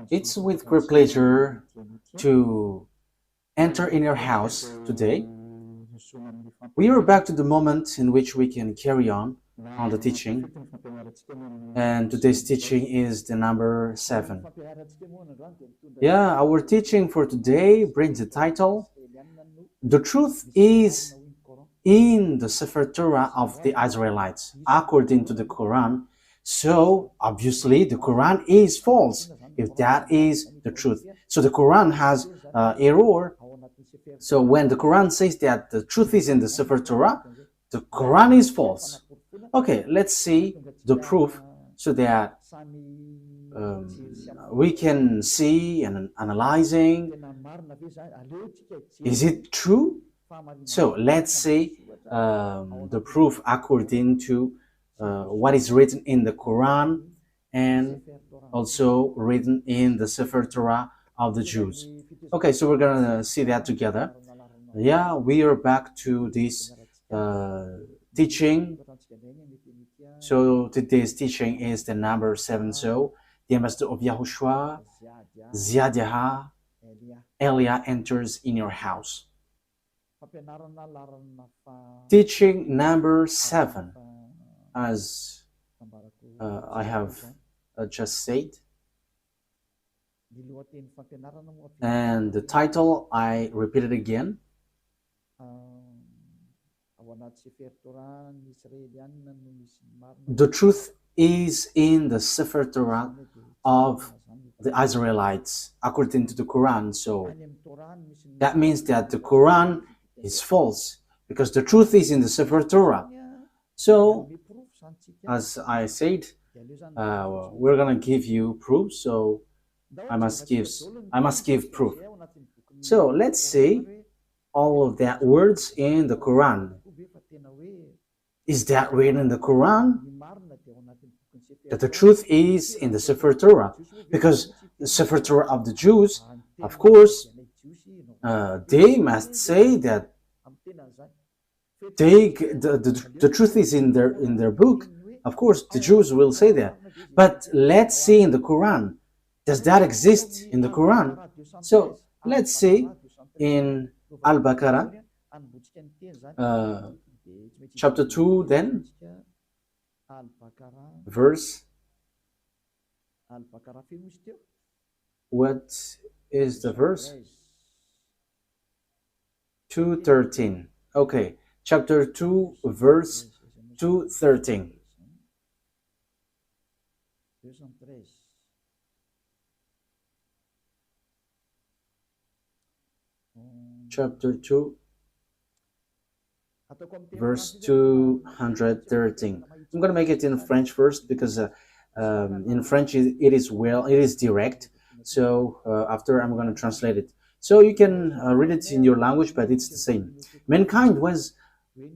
It's with great pleasure to enter in your house today. We are back to the moment in which we can carry on the teaching, and today's teaching is the number 7. Yeah, our teaching for today brings the title, The Truth is in the Sefer Torah of the Israelites, according to the Quran. So, obviously, the Quran is false, if that is the truth. So, the Quran has error. So, when the Quran says that the truth is in the Sefer Torah, the Quran is false. Okay, let's see the proof so that we can see and analyzing, is it true? So let's see the proof according to what is written in the Quran and also written in the Sefer Torah of the Jews. Okay, so we're gonna see that together. Yeah, we are back to this teaching. So today's teaching is the number 7. So the ambassador of YAHOSHUAH, YAHVAH, Elia enters in your house. Teaching number 7, as I have just said, and the title I repeat it again. The truth is in the Sefer Torah of the Israelites, according to the Quran. So that means that the Quran is false, because the truth is in the Sefer Torah. So, as I said, we're gonna give you proof. So I must give proof. So let's see all of that words in the Quran. Is that written in the Quran? That the truth is in the Sefer Torah, because the Sefer Torah of the Jews, of course, they must say that the truth is in their book. Of course, the Jews will say that. But let's see in the Quran. Does that exist in the Quran? So let's see in Al-Baqarah, chapter 2, then, verse. What is the verse? 2:13. Okay, chapter 2, verse 2:13. Chapter 2, verse 213. I'm going to make it in French first, because in French it is direct. So after I'm going to translate it. So you can read it in your language, but it's the same. Mankind was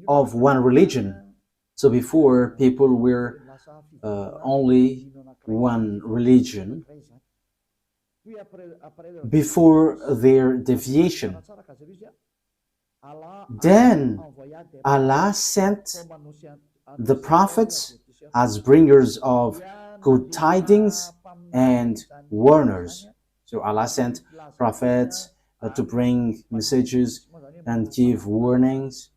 of one religion. So before, people were only one religion before their deviation. Then Allah sent the prophets as bringers of good tidings and warners. So Allah sent prophets to bring messages and give warnings,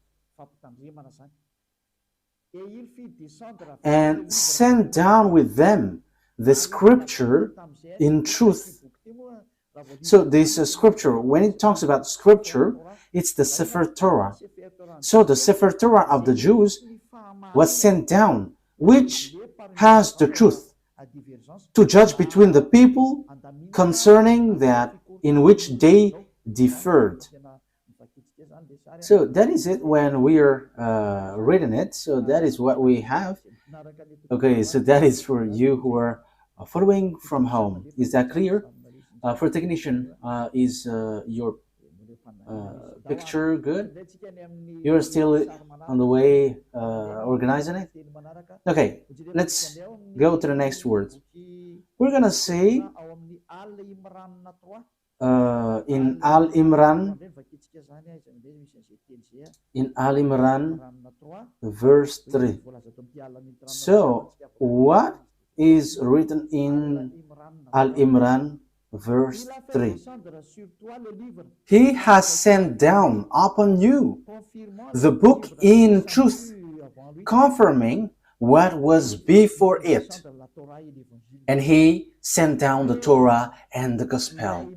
and sent down with them the scripture in truth. So this scripture, when it talks about scripture, it's the Sefer Torah. So the Sefer Torah of the Jews was sent down, which has the truth to judge between the people concerning that in which they differed. So that is it when we are reading it. So that is what we have. Okay, so that is for you who are following from home. Is that clear? For technician, is your picture good? You're still on the way organizing it? Okay, let's go to the next word. We're gonna say in Al-Imran, verse 3. So what is written in Al-Imran verse 3. He has sent down upon you the book in truth, confirming what was before it. And he sent down the Torah and the Gospel.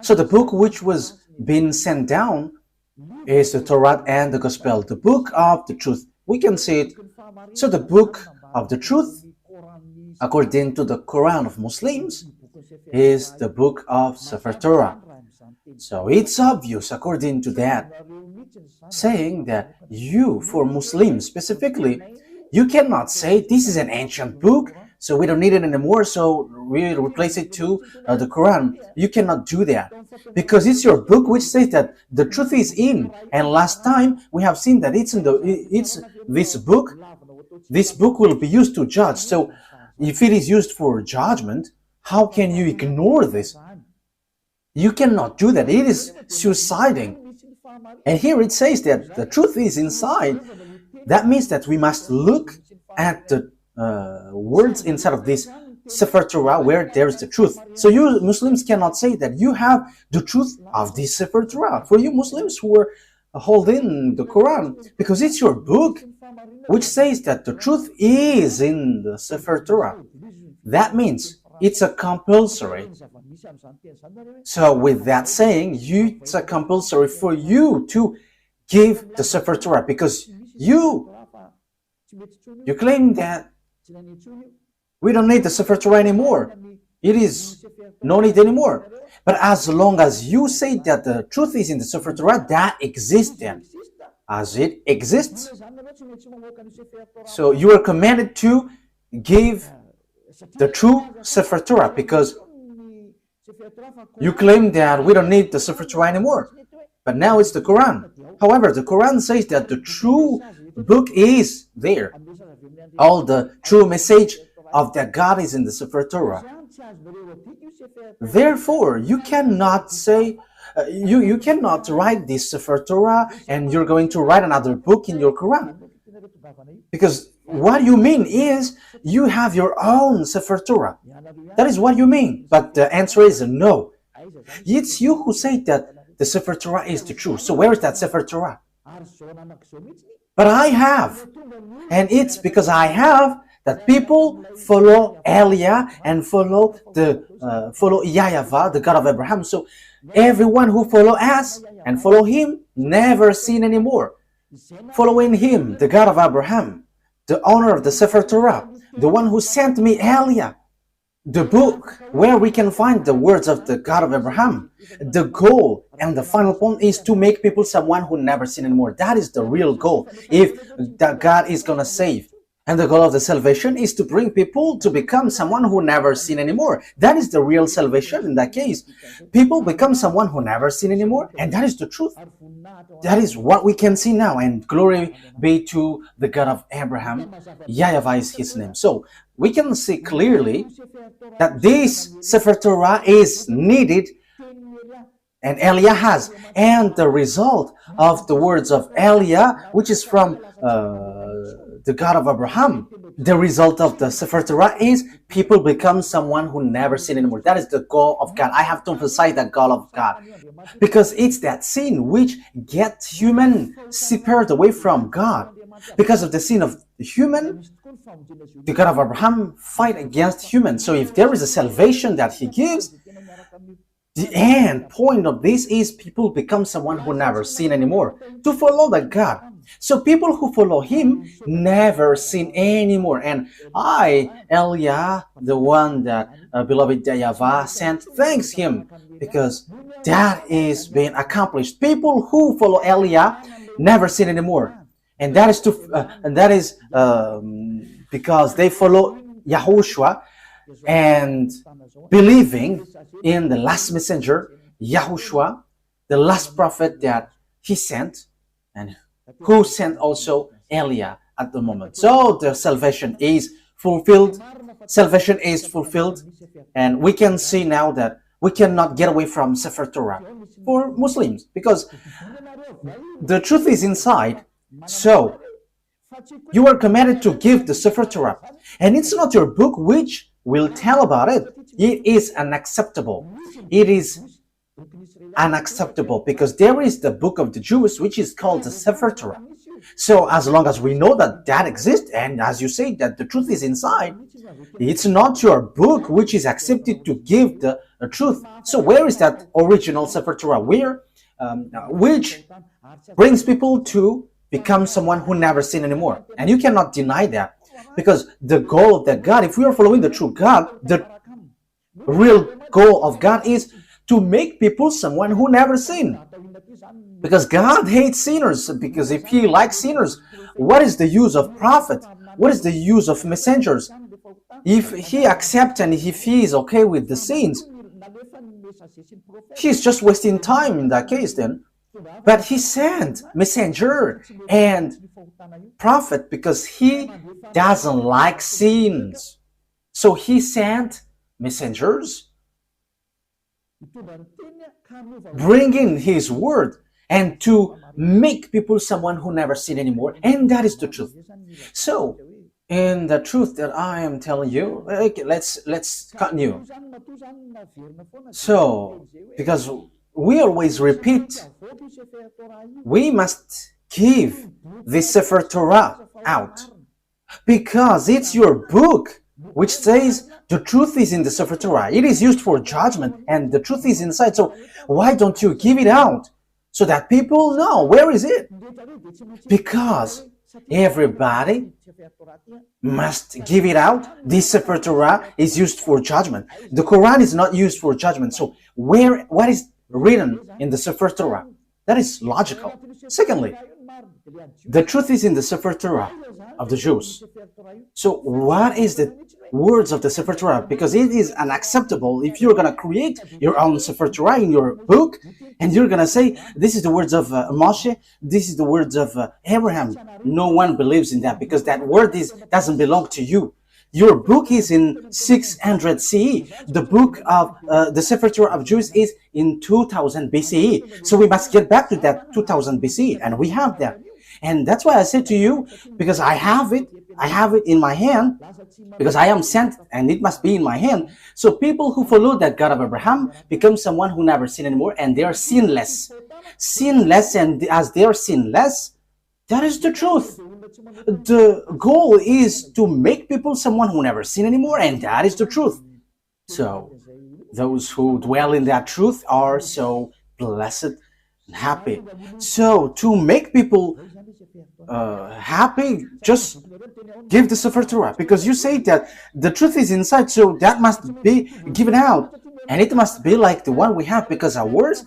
So the book which was being sent down is the Torah and the Gospel, the book of the truth. We can see it. So the book of the truth, according to the Quran of Muslims, is the book of Sefer Torah. So it's obvious, according to that, saying that you, for Muslims specifically, you cannot say this is an ancient book, so we don't need it anymore, so we replace it to the Quran. You cannot do that, because it's your book which says that the truth is in. And last time we have seen that it's this book. This book will be used to judge. So if it is used for judgment, how can you ignore this? You cannot do that. It is suiciding. And here it says that the truth is inside. That means that we must look at the words inside of this Sefer Torah where there is the truth. So you Muslims cannot say that you have the truth of this Sefer Torah. For you Muslims who are holding the Quran, because it's your book which says that the truth is in the Sefer Torah. That means it's a compulsory. So with that saying, it's a compulsory for you to give the Sefer Torah, because you claim that we don't need the Sefer Torah anymore. It is no need anymore. But as long as you say that the truth is in the Sefer Torah, that exists then, as it exists. So you are commanded to give the true Sefer Torah, because you claim that we don't need the Sefer Torah anymore. But now it's the Quran. However, the Quran says that the true book is there. All the true message of that God is in the Sefer Torah. Therefore, you cannot say, you cannot write this Sefer Torah and you're going to write another book in your Quran. Because what you mean is you have your own Sefer Torah. That is what you mean. But the answer is no. It's you who say that the Sefer Torah is the truth. So where is that Sefer Torah? But I have. And it's because I have that people follow Elia and follow YAHVAH, the God of Abraham. So everyone who follow us and follow him never sin anymore. Following him, the God of Abraham, the owner of the Sefer Torah, the one who sent me Elia, the book where we can find the words of the God of Abraham. The goal and the final point is to make people someone who never sin anymore. That is the real goal. If that God is going to save. And the goal of the salvation is to bring people to become someone who never sin anymore. That is the real salvation in that case. People become someone who never sin anymore, and that is the truth. That is what we can see now, and glory be to the God of Abraham. YAHVAH is his name. So we can see clearly that this Sefer Torah is needed, and Elia has. And the result of the words of Elia, which is from the God of Abraham, the result of the Sefer Torah is people become someone who never sin anymore. That is the goal of God. I have to emphasize that goal of God, because it's that sin which gets human separated away from God. Because of the sin of the human, the God of Abraham fight against humans. So if there is a salvation that he gives, the end point of this is people become someone who never sin anymore, to follow that God. So people who follow him never sin anymore. And I, Elia, the one that beloved YAHVAH sent, thanks him, because that is being accomplished. People who follow Elia never sin anymore. And that is because they follow YAHOSHUAH and believing in the last messenger, YAHOSHUAH, the last prophet that he sent, and who sent also Elia at the moment. So the salvation is fulfilled. Salvation is fulfilled. And we can see now that we cannot get away from Sefer Torah for Muslims, because the truth is inside. So You are commanded to give the Sefer Torah. And it's not your book which will tell about it. It is unacceptable. It is unacceptable because there is the book of the Jews which is called the Sefer Torah. So as long as we know that that exists, and as you say that the truth is inside, it's not your book which is accepted to give the truth. So where is that original Sefer Torah? Where? Which brings people to become someone who never sin anymore. And you cannot deny that. Because the goal of that God, if we are following the true God, the real goal of God is to make people someone who never sin. Because God hates sinners. Because if He likes sinners, what is the use of prophet? What is the use of messengers? If He accepts and if He is okay with the sins, He's just wasting time in that case then. But He sent messenger and prophet because He doesn't like sins. So He sent messengers bringing His word and to make people someone who never sin anymore. And that is the truth. So, in the truth that I am telling you, okay, let's continue. So, because we always repeat, we must give the Sefer Torah out because it's your book which says the truth is in the Sefer Torah. It is used for judgment and the truth is inside. So why don't you give it out so that people know where is it? Because everybody must give it out. This Sefer Torah is used for judgment. The Quran is not used for judgment. So what is written in the Sefer Torah? That is logical. Secondly, the truth is in the Sefer Torah of the Jews. So what is the words of the Sefer Torah? Because it is unacceptable if you're going to create your own Sefer Torah in your book and you're going to say, this is the words of Moshe, this is the words of Abraham. No one believes in that because that word doesn't belong to you. Your book is in 600 CE. The book of the Sefer Torah of Jews is in 2000 BCE. So we must get back to that 2000 BCE, and we have that. And that's why I said to you, because I have it in my hand, because I am sent, and it must be in my hand. So people who follow that God of Abraham become someone who never sin anymore, and they are sinless. Sinless, and as they are sinless, that is the truth. The goal is to make people someone who never sin anymore, and that is the truth. So those who dwell in that truth are so blessed and happy. So to make people happy, just give the Sefer Torah, because you say that the truth is inside, so that must be given out, and it must be like the one we have, because ours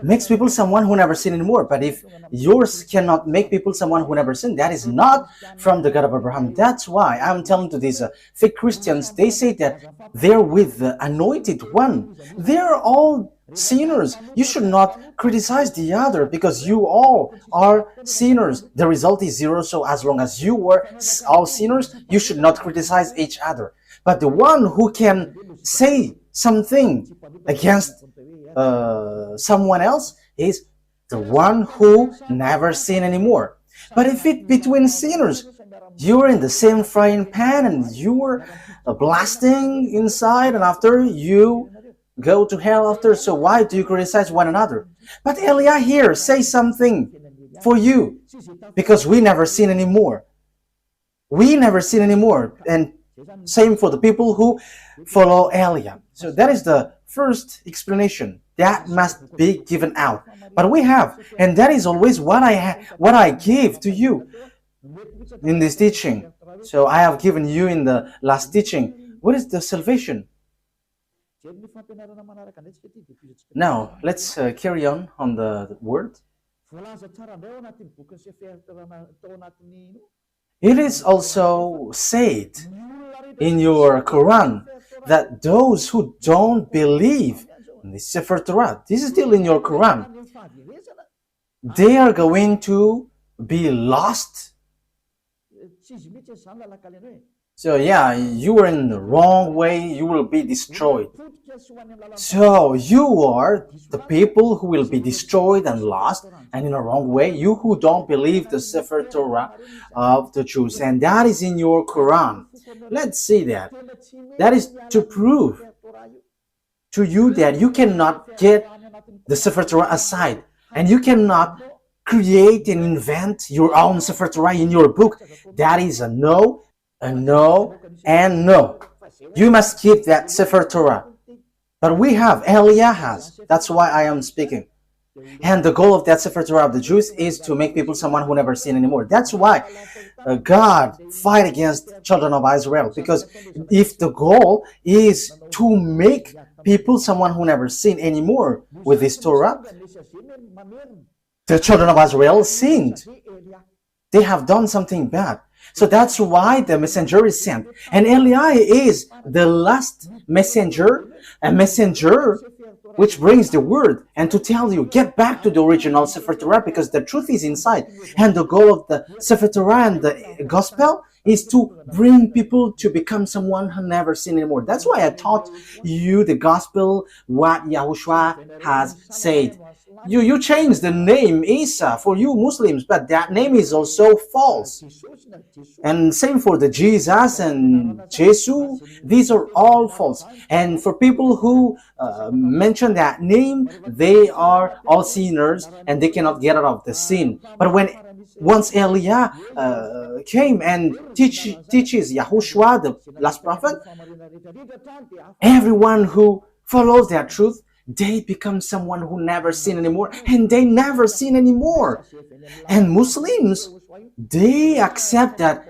makes people someone who never sin anymore. But if yours cannot make people someone who never sin, that is not from the God of Abraham. That's why I'm telling to these fake Christians, they say that they're with the anointed one. They're all sinners. You should not criticize the other because you all are sinners. The result is zero. So as long as you were all sinners, you should not criticize each other. But the one who can say something against someone else is the one who never sin anymore. But if it between sinners, you're in the same frying pan and you're blasting inside, and after you go to hell after, so why do you criticize one another? But Elia here say something for you, because we never sin anymore. We never sin anymore, and same for the people who follow Elia. So that is the first explanation that must be given out. But we have, and that is always what I give to you in this teaching. So I have given you in the last teaching. What is the salvation? Now let's carry on the word. It is also said in your Quran that those who don't believe in the Sefer Torah, this is still in your Quran, they are going to be lost So yeah, you are in the wrong way, you will be destroyed. So you are the people who will be destroyed and lost and in a wrong way, you who don't believe the Sefer Torah of the Jews, and that is in your Quran. Let's see that. That is to prove to you that you cannot get the Sefer Torah aside, and you cannot create and invent your own Sefer Torah in your book. That is a no, and no, and no. You must keep that Sefer Torah. But we have, Eliah has. That's why I am speaking. And the goal of that Sefer Torah of the Jews is to make people someone who never sin anymore. That's why God fight against children of Israel. Because if the goal is to make people someone who never sin anymore with this Torah, the children of Israel sinned. They have done something bad. So that's why the messenger is sent. And Eli is the last messenger, a messenger which brings the word and to tell you, get back to the original Sefer Torah because the truth is inside. And the goal of the Sefer Torah and the gospel is to bring people to become someone who never sinned anymore. That's why I taught you the gospel, what YAHOSHUAH has said. You change the name Isa for you Muslims, but that name is also false. And same for the Jesus and Jesus, these are all false. And for people who mention that name, they are all sinners and they cannot get out of the sin. But once Eliah came and teaches YAHOSHUAH, the last prophet, everyone who follows that truth, they become someone who never sin anymore, and they never sin anymore. And Muslims, they accept that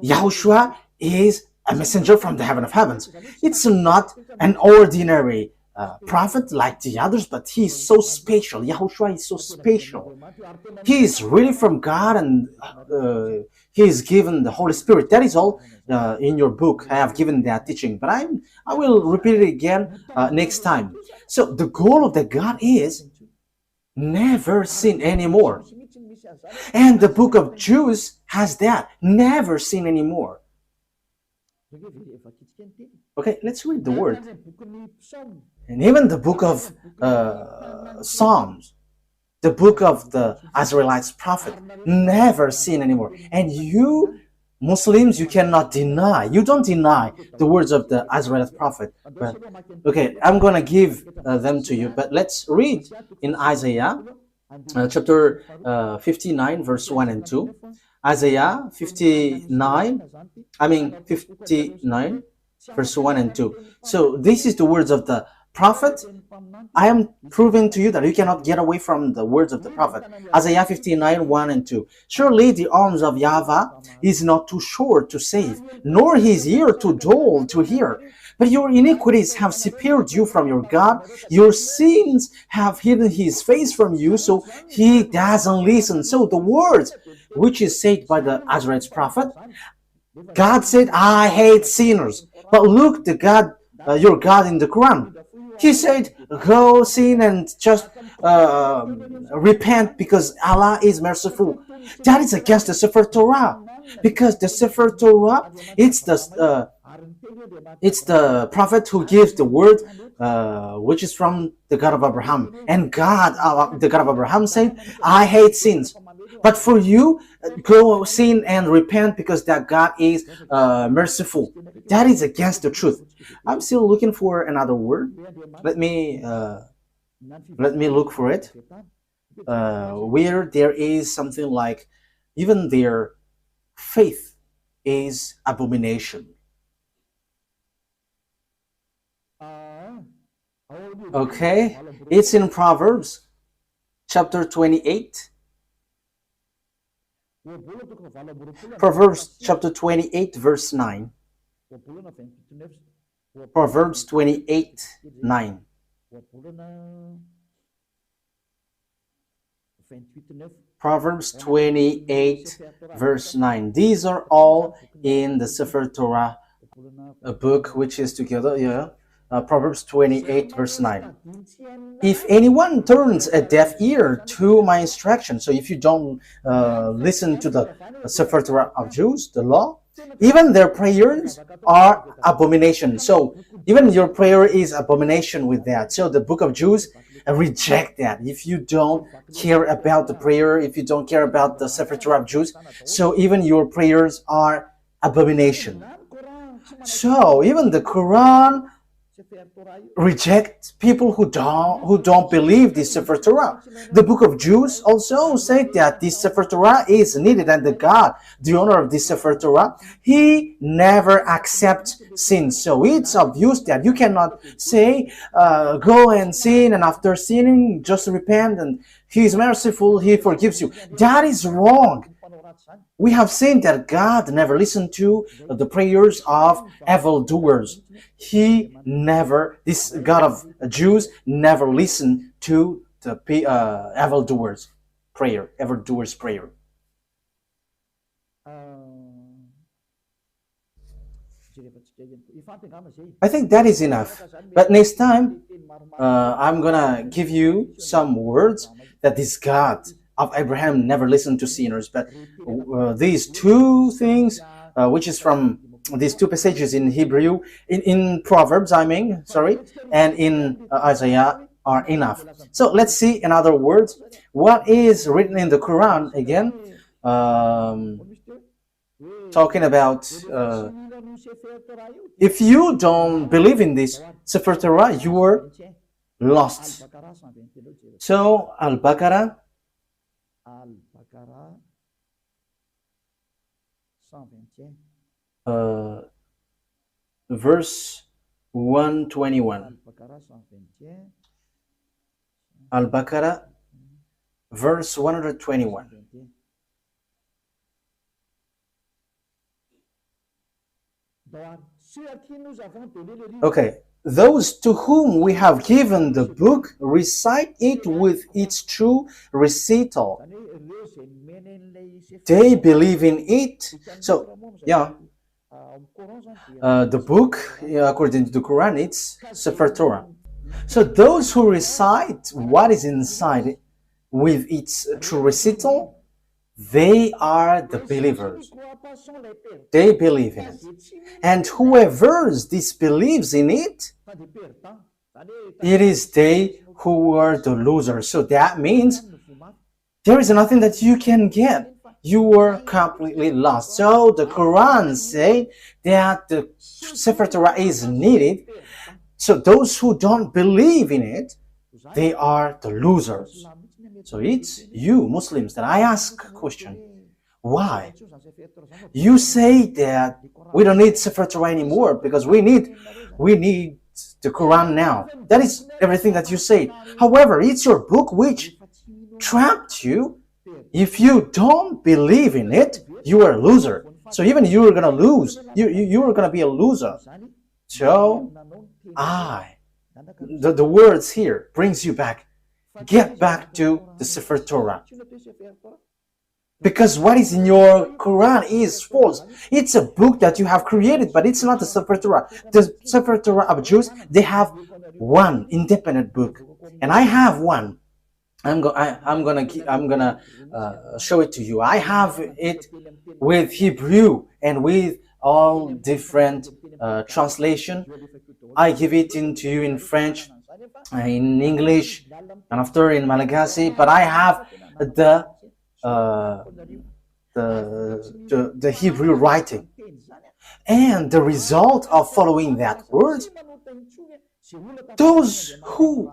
YAHOSHUAH is a messenger from the heaven of heavens. It's not an ordinary prophet like the others, but he is so special. YAHOSHUAH is so special. He is really from God, and he is given the Holy Spirit. That is all in your book. I have given that teaching, but I will repeat it again next time. So the goal of the God is never sin anymore. And the book of Jews has that, never sin anymore. Okay, let's read the word. And even the book of Psalms, the book of the Israelites prophet, never sin anymore. And you Muslims, you cannot deny. You don't deny the words of the Israelite prophet. But okay, I'm going to give them to you. But let's read in Isaiah chapter 59, verse 1 and 2. Isaiah 59, verse 1 and 2. So this is the words of the prophet. I am proving to you that you cannot get away from the words of the prophet. Isaiah 59, 1 and 2. Surely the arms of YAHVAH is not too short to save, nor his ear too dull to hear. But your iniquities have separated you from your God. Your sins have hidden his face from you, so he doesn't listen. So the words which is said by the Israelite prophet, God said, I hate sinners. But look, the God, your God in the Quran, he said, go sin and just repent because Allah is merciful. That is against the Sefer Torah. Because the Sefer Torah, it's the prophet who gives the word, which is from the God of Abraham. And God, the God of Abraham said, I hate sins. But for you, go sin and repent because that God is merciful. That is against the truth. I'm still looking for another word. Let me look for it. Where there is something like, even their faith is abomination. Okay, it's in Proverbs chapter 28. Proverbs chapter 28, verse 9. Proverbs 28, 9. Proverbs 28, verse 9. These are all in the Sefer Torah, a book which is together, Proverbs 28 verse 9. If anyone turns a deaf ear to my instruction, so if you don't listen to the Sefer Torah of Jews, the law, even their prayers are abomination. So even your prayer is abomination with that. So the book of Jews reject that. If you don't care about the prayer, if you don't care about the Sefer Torah of Jews, so even your prayers are abomination. So even the Quran reject people who don't believe this Sefer Torah. The book of Jews also say that this Sefer Torah is needed, and the God, the owner of this Sefer Torah, he never accepts sin. So it's obvious that you cannot say go and sin, and after sinning just repent and he is merciful, he forgives you. That is wrong. We have seen that God never listened to the prayers of evildoers. This God of Jews never listened to the evildoers' prayer. I think that is enough. But next time, I'm gonna give you some words that this God of Abraham never listened to sinners. But these two things, which is from these two passages in Hebrew, in Proverbs, and in Isaiah are enough. So let's see in other words what is written in the Quran again, talking about if you don't believe in this Sefer Torah, you are lost. So Al-Baqarah verse 121. Al-Baqarah verse 121. Okay, those to whom we have given the book recite it with its true recital. They believe in it. So, the book, according to the Quran, it's Sefer Torah. So those who recite what is inside it with its true recital, they are the believers. They believe in it. And whoever disbelieves in it, it is they who are the losers. So that means there is nothing that you can get. You are completely lost. So the Quran says that the Sefer Torah is needed. So those who don't believe in it, they are the losers. So it's you Muslims that I ask a question. Why? You say that we don't need Sefer Torah anymore because we need the Quran now. That is everything that you say. However, it's your book which trapped you. If you don't believe in it, you are a loser. So even you are gonna lose. You are gonna be a loser. So the words here brings you back. Get back to the Sefer Torah. Because what is in your Quran is false. It's a book that you have created, but it's not the Sefer Torah. The Sefer Torah of Jews, they have one independent book, and I have one. I'm gonna show it to you. I have it with Hebrew and with all different translation. I give it into you in French, in English, and after in Malagasy. But I have the Hebrew writing, and the result of following that word, those who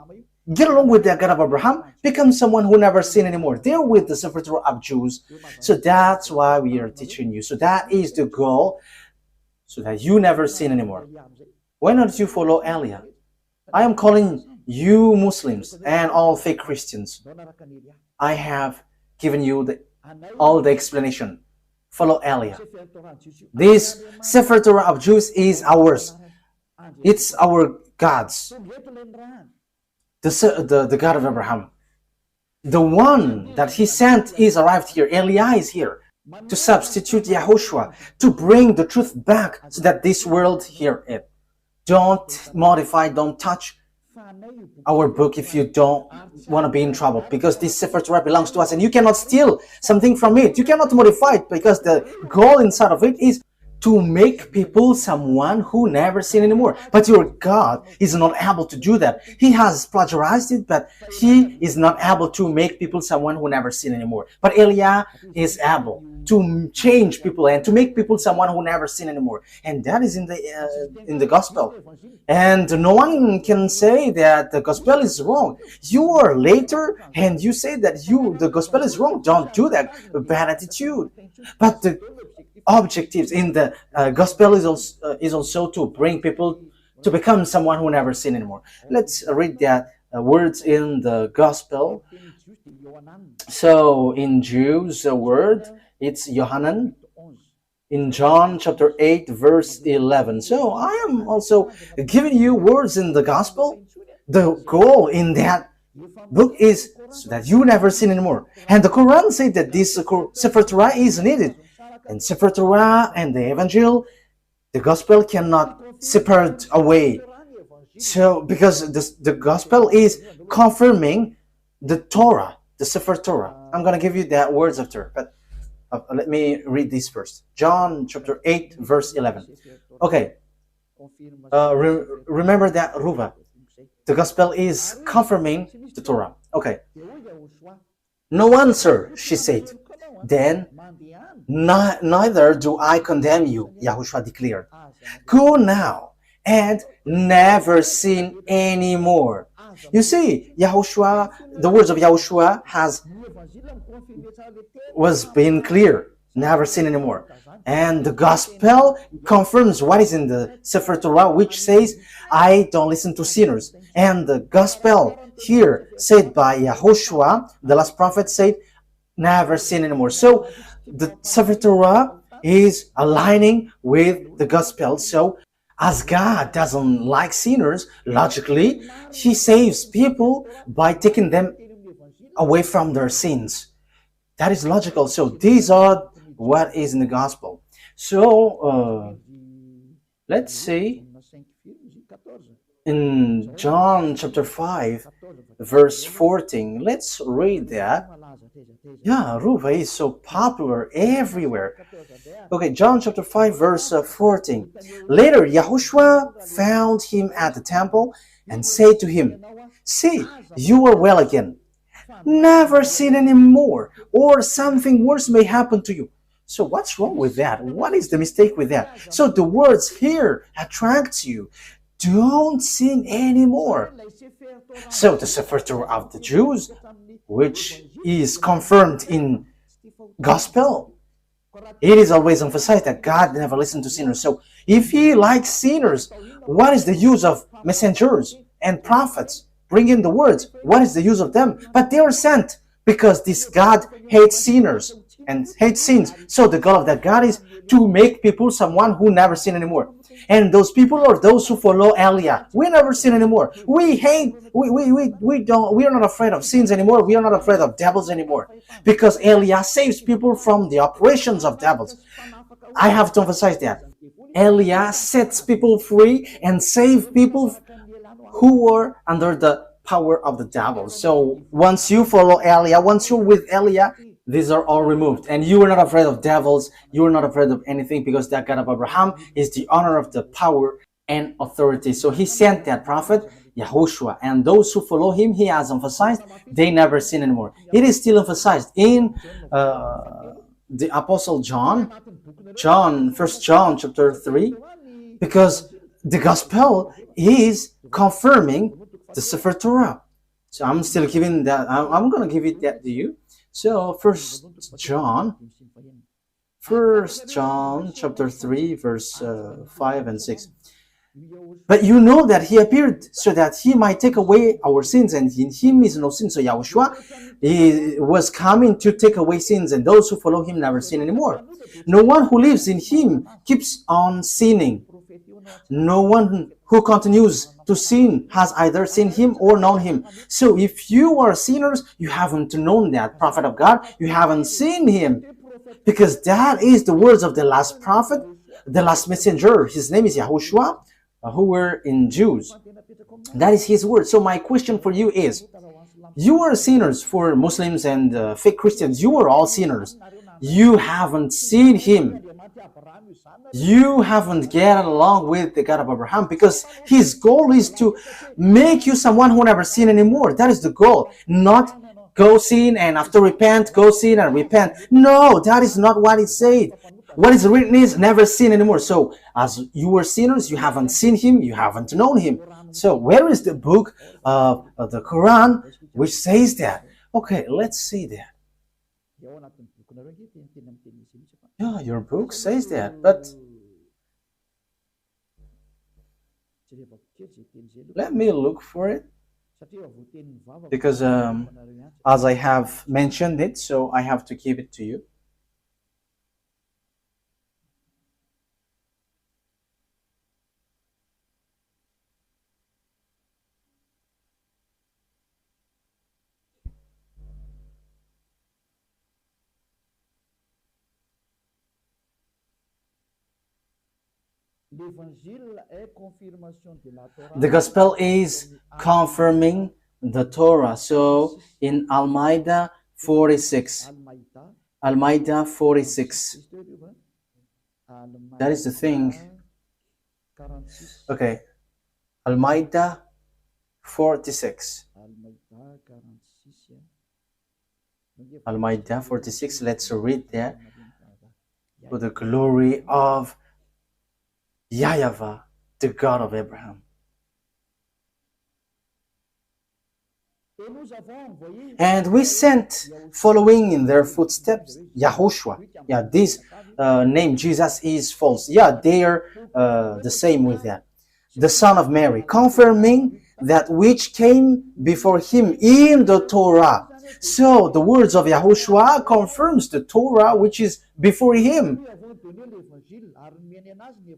get along with the God of Abraham become someone who never sin anymore. They're with the Sefer Torah of Jews. So that's why we are teaching you. So that is the goal, so that you never sin anymore. Why not you follow Elia? I am calling you Muslims and all fake Christians. I have given you all the explanation. Follow Elia. This Sefer Torah of Jews is ours. It's our God's. The God of Abraham. The one that he sent is arrived here. Elia is here to substitute YAHOSHUAH, to bring the truth back so that this world hear it. don't modify, don't touch our book if you don't want to be in trouble, because this Sefer Torah belongs to us and you cannot steal something from it. You cannot modify it, because the goal inside of it is to make people someone who never sin anymore. But your God is not able to do that. He has plagiarized it, but he is not able to make people someone who never sin anymore. But Eliah is able to change people and to make people someone who never sin anymore. And that is in the gospel. And no one can say that the gospel is wrong. You are later and you say that the gospel is wrong. Don't do that. Bad attitude. But the objectives in the gospel is also to bring people to become someone who never sin anymore. Let's read that words in the gospel. So in Jews, the word, it's Yohanan. In John chapter 8 verse 11. So I am also giving you words in the gospel. The goal in that book is so that you never sin anymore. And the Quran said that this Sefer Torah is needed. And Sefer Torah and the Evangel, the gospel cannot separate away. So because the gospel is confirming the Torah, the Sefer Torah. I'm going to give you that words after, but let me read this first. John chapter 8 verse 11. Okay. Remember that Ruva. The gospel is confirming the Torah. Okay. No answer, she said. Then, neither do I condemn you, YAHOSHUAH declared. Go now and never sin anymore. You see, YAHOSHUAH, the words of YAHOSHUAH was being clear. Never sin anymore. And the gospel confirms what is in the Sefer Torah, which says, I don't listen to sinners. And the gospel here said by YAHOSHUAH, the last prophet, said, never sin anymore. So the Sefer Torah is aligning with the gospel. So as God doesn't like sinners, logically, he saves people by taking them away from their sins. That is logical. So these are what is in the gospel. So let's see in John chapter 5 verse 14. Let's read that. Yeah, Ruva is so popular everywhere. Okay, John chapter 5 verse 14. Later, YAHOSHUAH found him at the temple and said to him, see, you are well again. Never sin anymore, or something worse may happen to you. So what's wrong with that? What is the mistake with that? So the words here attracts you. Don't sin anymore. So the Sefer Torah of the Jews, which is confirmed in gospel, it is always emphasized that God never listened to sinners. So if he likes sinners, what is the use of messengers and prophets bringing the words? What is the use of them? But they are sent because this God hates sinners and hates sins. So the goal of that God is to make people someone who never sin anymore. And those people are those who follow Eliah. We never sin anymore. We are not afraid of sins anymore. We are not afraid of devils anymore. Because Eliah saves people from the operations of devils. I have to emphasize that. Eliah sets people free and saves people who are under the power of the devil. So once you follow Eliah, once you're with Eliah, these are all removed. And you are not afraid of devils. You are not afraid of anything, because that God of Abraham is the honor of the power and authority. So he sent that prophet, YAHOSHUAH. And those who follow him, he has emphasized, they never sin anymore. It is still emphasized in the Apostle John, 1 John chapter 3, because the gospel is confirming the Sefer Torah. So I'm still giving that, I'm going to give it that to you. So 1 John chapter 3 verse 5 and 6. But you know that he appeared so that he might take away our sins, and in him is no sin. So YAHOSHUAH was coming to take away sins, and those who follow him never sin anymore. No one who lives in him keeps on sinning. No one who continues to sin has either seen him or known him. So if you are sinners, you haven't known that prophet of God, you haven't seen him, because that is the words of the last prophet, the last messenger. His name is YAHOSHUAH. who were in Jews. That is his word. So my question for you is, you are sinners. For Muslims and fake Christians, you are all sinners. You haven't seen him. You haven't get along with the God of Abraham, because his goal is to make you someone who never sin anymore. That is the goal. Not go sin and after repent, go sin and repent. No, that is not what it said. What is written is never sin anymore. So as you were sinners, you haven't seen him, you haven't known him. So where is the book of the Quran which says that? Okay, let's see that. Yeah, your book says that, but let me look for it, because as I have mentioned it, so I have to give it to you. The gospel is confirming the Torah. So in Al-Ma'idah 46, Al-Ma'idah 46, that is the thing. Okay, Al-Ma'idah 46. Al-Ma'idah 46, let's read that. For the glory of YAHVAH, the God of Abraham. And we sent, following in their footsteps, YAHOSHUAH. Yeah, this name Jesus is false. Yeah, they are the same with that. The son of Mary, confirming that which came before him in the Torah. So the words of YAHOSHUAH confirms the Torah which is before him.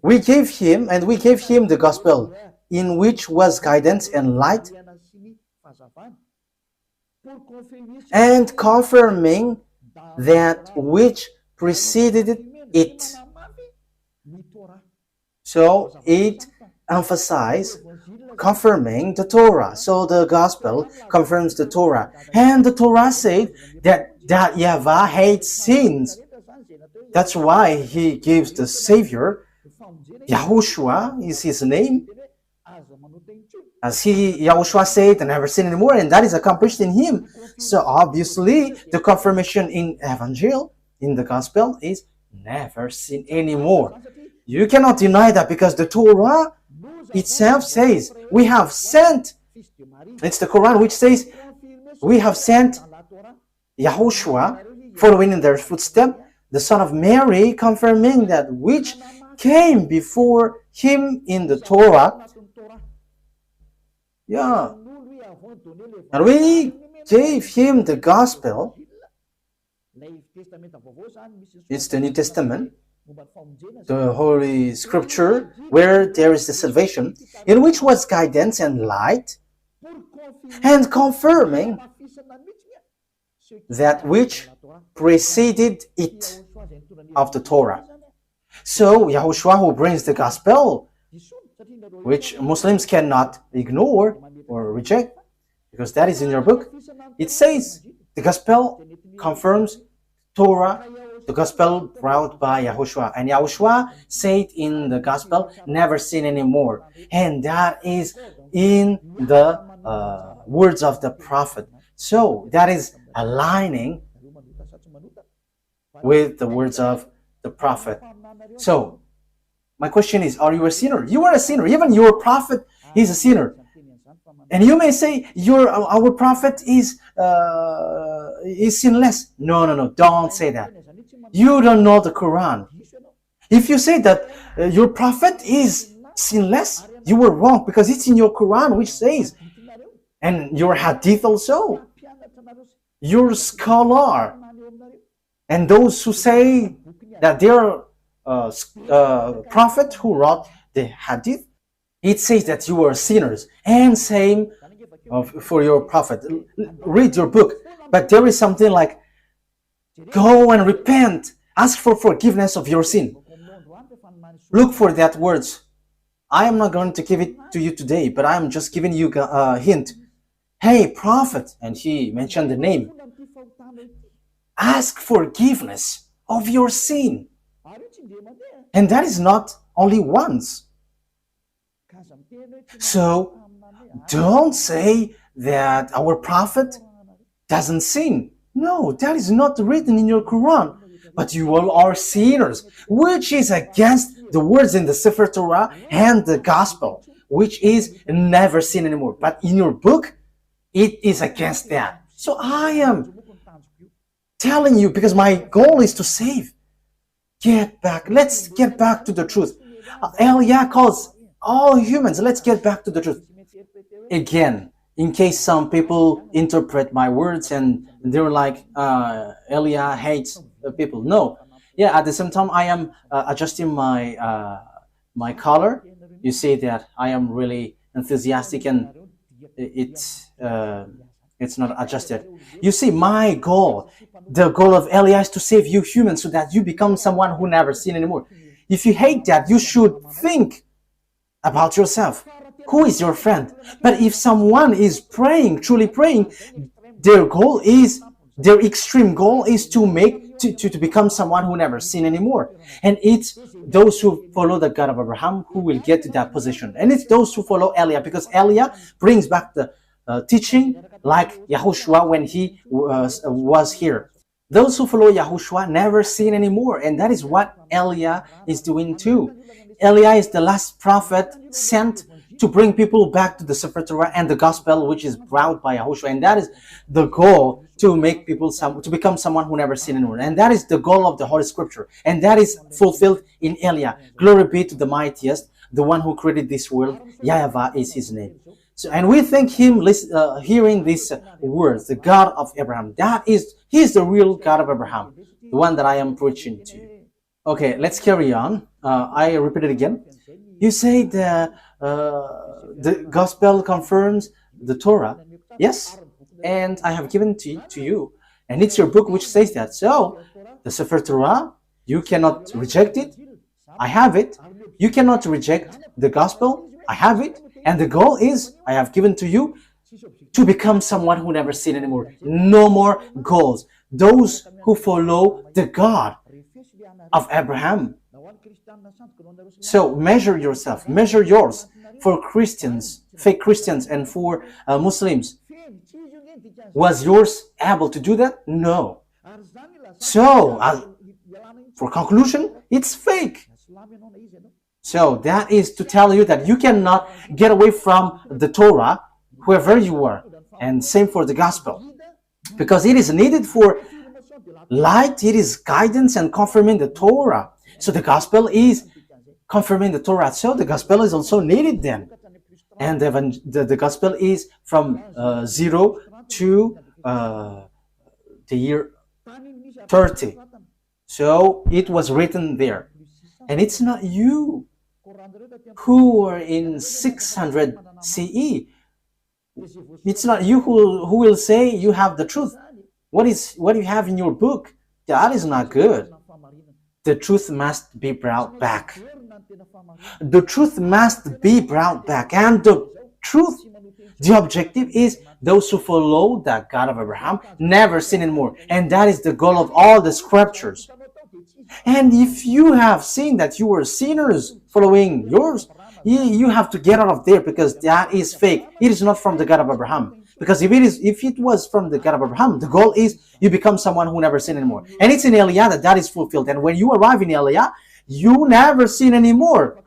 We gave him the gospel, in which was guidance and light, and confirming that which preceded it. So it emphasizes confirming the Torah. So the gospel confirms the Torah. And the Torah said that YAHVAH hates sins. That's why he gives the Savior. YAHOSHUAH is his name. As YAHOSHUAH said, I never sin anymore, and that is accomplished in him. So obviously, the confirmation in Evangel, in the Gospel, is never sin anymore. You cannot deny that, because the Torah itself says, we have sent, it's the Quran which says, we have sent YAHOSHUAH, following in their footsteps, the son of Mary, confirming that which came before him in the Torah. Yeah. And we gave him the gospel. It's the New Testament, the Holy Scripture, where there is the salvation, in which was guidance and light, and confirming that which preceded it of the Torah. So YAHOSHUAH, who brings the gospel, which Muslims cannot ignore or reject, because that is in your book, it says the gospel confirms Torah, the gospel brought by YAHOSHUAH. And YAHOSHUAH said in the gospel, never sin anymore. And that is in the words of the prophet. So that is aligning with the words of the prophet. So my question is, are you a sinner? You are a sinner. Even your prophet is a sinner. And you may say, our prophet is sinless. No, don't say that. You don't know the Quran. If you say that your prophet is sinless, you were wrong, because it's in your Quran which says, and your hadith also, your scholar, and those who say that they are prophet who wrote the hadith, it says that you are sinners. And same for your prophet. Read your book. But there is something like, go and repent, ask for forgiveness of your sin. Look for that words. I am not going to give it to you today, but I am just giving you a hint. Hey, prophet, and he mentioned the name. Ask forgiveness of your sin. And that is not only once. So don't say that our prophet doesn't sin. No, that is not written in your Quran. But you all are sinners, which is against the words in the Sefer Torah and the Gospel, which is never sin anymore. But in your book, it is against that. So I am telling you, because my goal is to save. Get back. Let's get back to the truth. Eliah calls all humans, let's get back to the truth. Again, in case some people interpret my words and they're like, Eliah hates people. No. Yeah, at the same time, I am adjusting my my color. You see that I am really enthusiastic and it's not adjusted. You see, my goal, the goal of Eliah is to save you humans so that you become someone who never sin anymore. If you hate that, you should think about yourself. Who is your friend? But if someone is praying, truly praying, their goal is, their extreme goal is to make, to become someone who never sin anymore. And it's those who follow the God of Abraham who will get to that position. And it's those who follow Eliah, because Eliah brings back the teaching like YAHOSHUAH when he was here. Those who follow YAHOSHUAH never sin anymore. And that is what Eliah is doing too. Eliah is the last prophet sent to bring people back to the Sefer Torah and the Gospel, which is brought by YAHOSHUAH. And that is the goal, to make people to become someone who never sinned anymore. And that is the goal of the Holy Scripture. And that is fulfilled in Eliah. Glory be to the mightiest, the one who created this world. YAHVAH is his name. So, and we thank him hearing these words, the God of Abraham. He is the real God of Abraham, the one that I am preaching to you. Okay, let's carry on. I repeat it again. You say the Gospel confirms the Torah. Yes, and I have given to you. And it's your book which says that. So, the Sefer Torah, you cannot reject it. I have it. You cannot reject the Gospel. I have it. And the goal is, I have given to you, to become someone who never sin anymore. No more goals. Those who follow the God of Abraham. So measure yourself, measure yours. For Christians, fake Christians, and for Muslims, was yours able to do that? No. So, for conclusion, it's fake. So that is to tell you that you cannot get away from the Torah, whoever you are. And same for the Gospel. Because it is needed for light, it is guidance and confirming the Torah. So the Gospel is confirming the Torah. So the Gospel is also needed then. And the Gospel is from 0 to the year 30. So it was written there. And it's not you who are in 600 CE. It's not you who will say you have the truth. What you have in your book, that is not good. The truth must be brought back. The truth must be brought back. And the truth, the objective is those who follow the God of Abraham never sin anymore. And that is the goal of all the scriptures. And if you have seen that you were sinners following yours, you have to get out of there, because that is fake. It is not from the God of Abraham. Because if it was from the God of Abraham, the goal is you become someone who never sin anymore. And it's in Eliah that is fulfilled. And when you arrive in Eliah, you never sin anymore.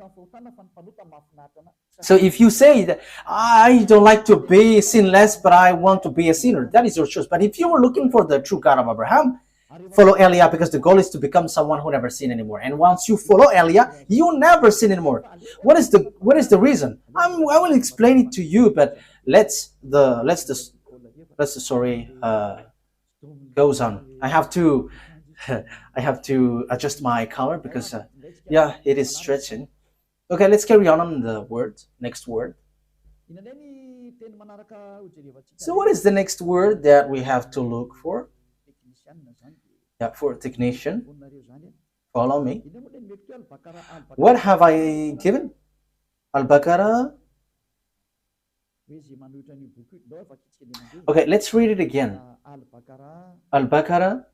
So if you say that I don't like to be sinless, but I want to be a sinner, that is your choice. But if you were looking for the true God of Abraham, follow Eliah, because the goal is to become someone who never sin anymore. And once you follow Eliah, you never sin anymore. What is the reason? I will explain it to you, but the story goes on. I have to adjust my color because yeah, it is stretching. Okay, let's carry on the next word. So what is the next word that we have to look for? Yeah, for technician. Follow me. What have I given? Al-Baqarah. Okay, let's read it again. Al-Baqarah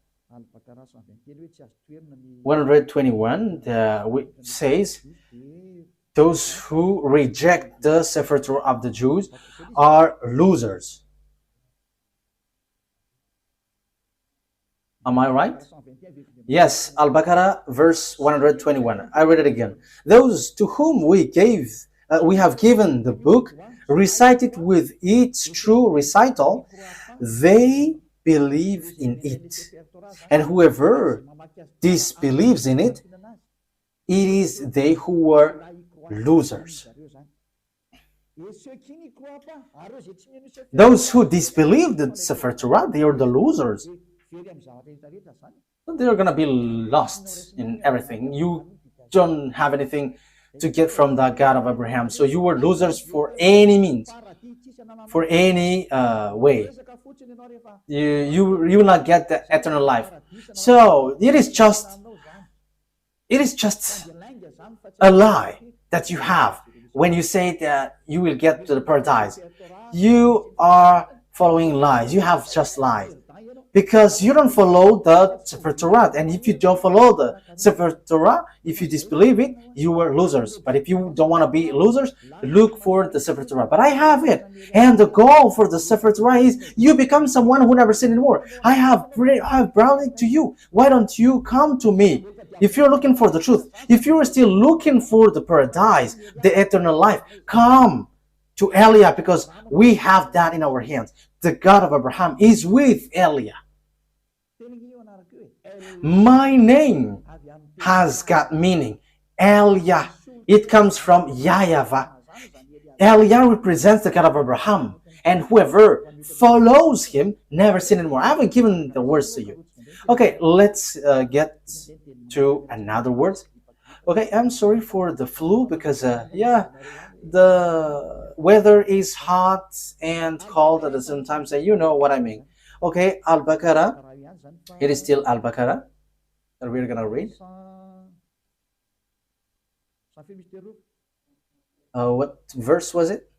121 says, those who reject the Sefer Torah of the Jews are losers. Am I right? Yes, Al-Baqarah verse 121. I read it again. Those to whom we have given the book, recite it with its true recital, they believe in it. And whoever disbelieves in it, it is they who were losers. Those who disbelieve the Sefer Torah, they are the losers. They're going to be lost in everything. You don't have anything to get from the God of Abraham. So you were losers for any means, for any way. You will not get the eternal life. So it is just a lie that you have when you say that you will get to the paradise. You are following lies. You have just lies. Because you don't follow the Sefer Torah. And if you don't follow the Sefer Torah, if you disbelieve it, you were losers. But if you don't want to be losers, look for the Sefer Torah. But I have it. And the goal for the Sefer Torah is you become someone who never sin anymore. I have brought it to you. Why don't you come to me? If you're looking for the truth, if you're still looking for the paradise, the eternal life, come to Eliah, because we have that in our hands. The God of Abraham is with Eliah. My name has got meaning. Eliah. It comes from YAHVAH. Eliah represents the God of Abraham. And whoever follows him never sin anymore. I haven't given the words to you. Okay, let's get to another word. Okay, I'm sorry for the flu because, the weather is hot and cold at the same time, so you know what I mean. Okay, Al-Baqarah. It is still Al-Baqarah that we're gonna read. What verse was it?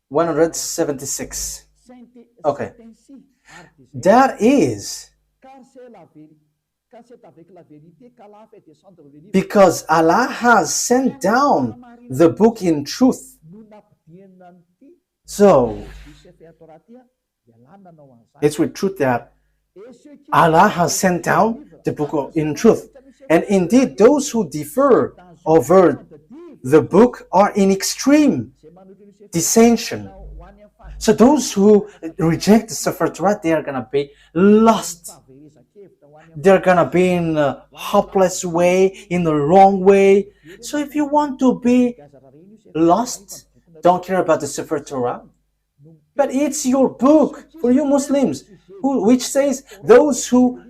176. Okay. That is because Allah has sent down the book in truth. So, it's with truth that Allah has sent down the book in truth. And indeed, those who differ over the book are in extreme dissension. So those who reject the Sefer Torah, they are going to be lost. They're going to be in a hopeless way, in the wrong way. So if you want to be lost, don't care about the Sefer Torah. But it's your book for you Muslims, which says those who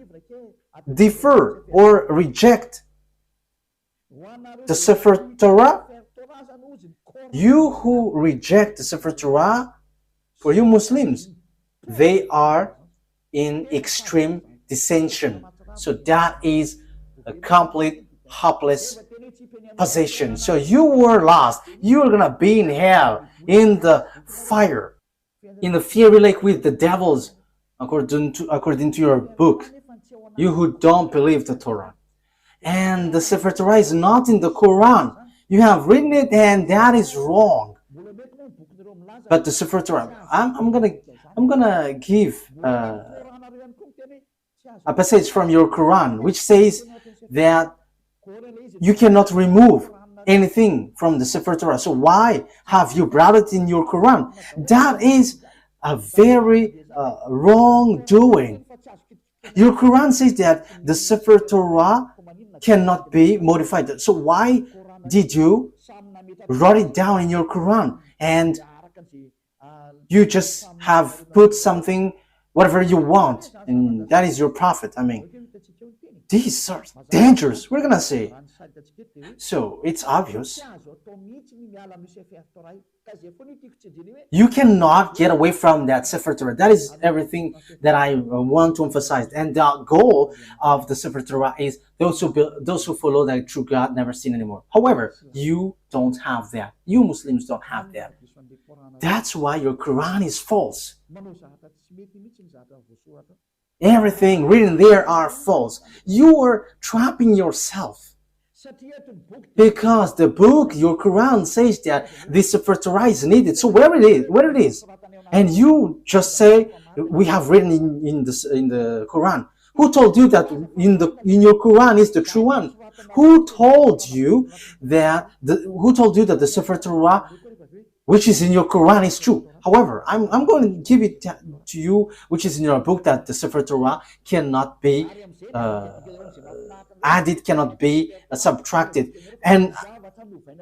differ or reject the Sefer Torah, you who reject the Sefer Torah, for you Muslims, they are in extreme dissension. So that is a complete hopeless position. So you were lost. You are going to be in hell, in the fire, in the fiery lake with the devils, according to your book, you who don't believe the Torah. And the Sefer Torah is not in the Quran. You have written it and that is wrong. But the Sefer Torah, I'm gonna give a passage from your Quran which says that you cannot remove anything from the Sefer Torah. So why have you brought it in your Quran? That is a very wrongdoing. Your Quran says that the Sefer Torah cannot be modified. So why did you write it down in your Quran and you just have put something, whatever you want, and that is your prophet? I mean, these are dangerous, we're gonna say. So it's obvious You cannot get away from that Sefer Torah. That is everything that I want to emphasize. And the goal of the Sefer Torah is those who follow the true God never sin anymore. However, you don't have that. You Muslims don't have that. That's why your Quran is false. Everything written there are false. You are trapping yourself. Because the book, your Quran, says that this Sefer Torah is needed. So where it is, and you just say we have written in the Quran. Who told you that in your Quran is the true one? Who told you that the Sefer Torah, which is in your Quran, is true? However, I'm going to give it to you, which is in your book, that the Sefer Torah cannot be added, cannot be subtracted. And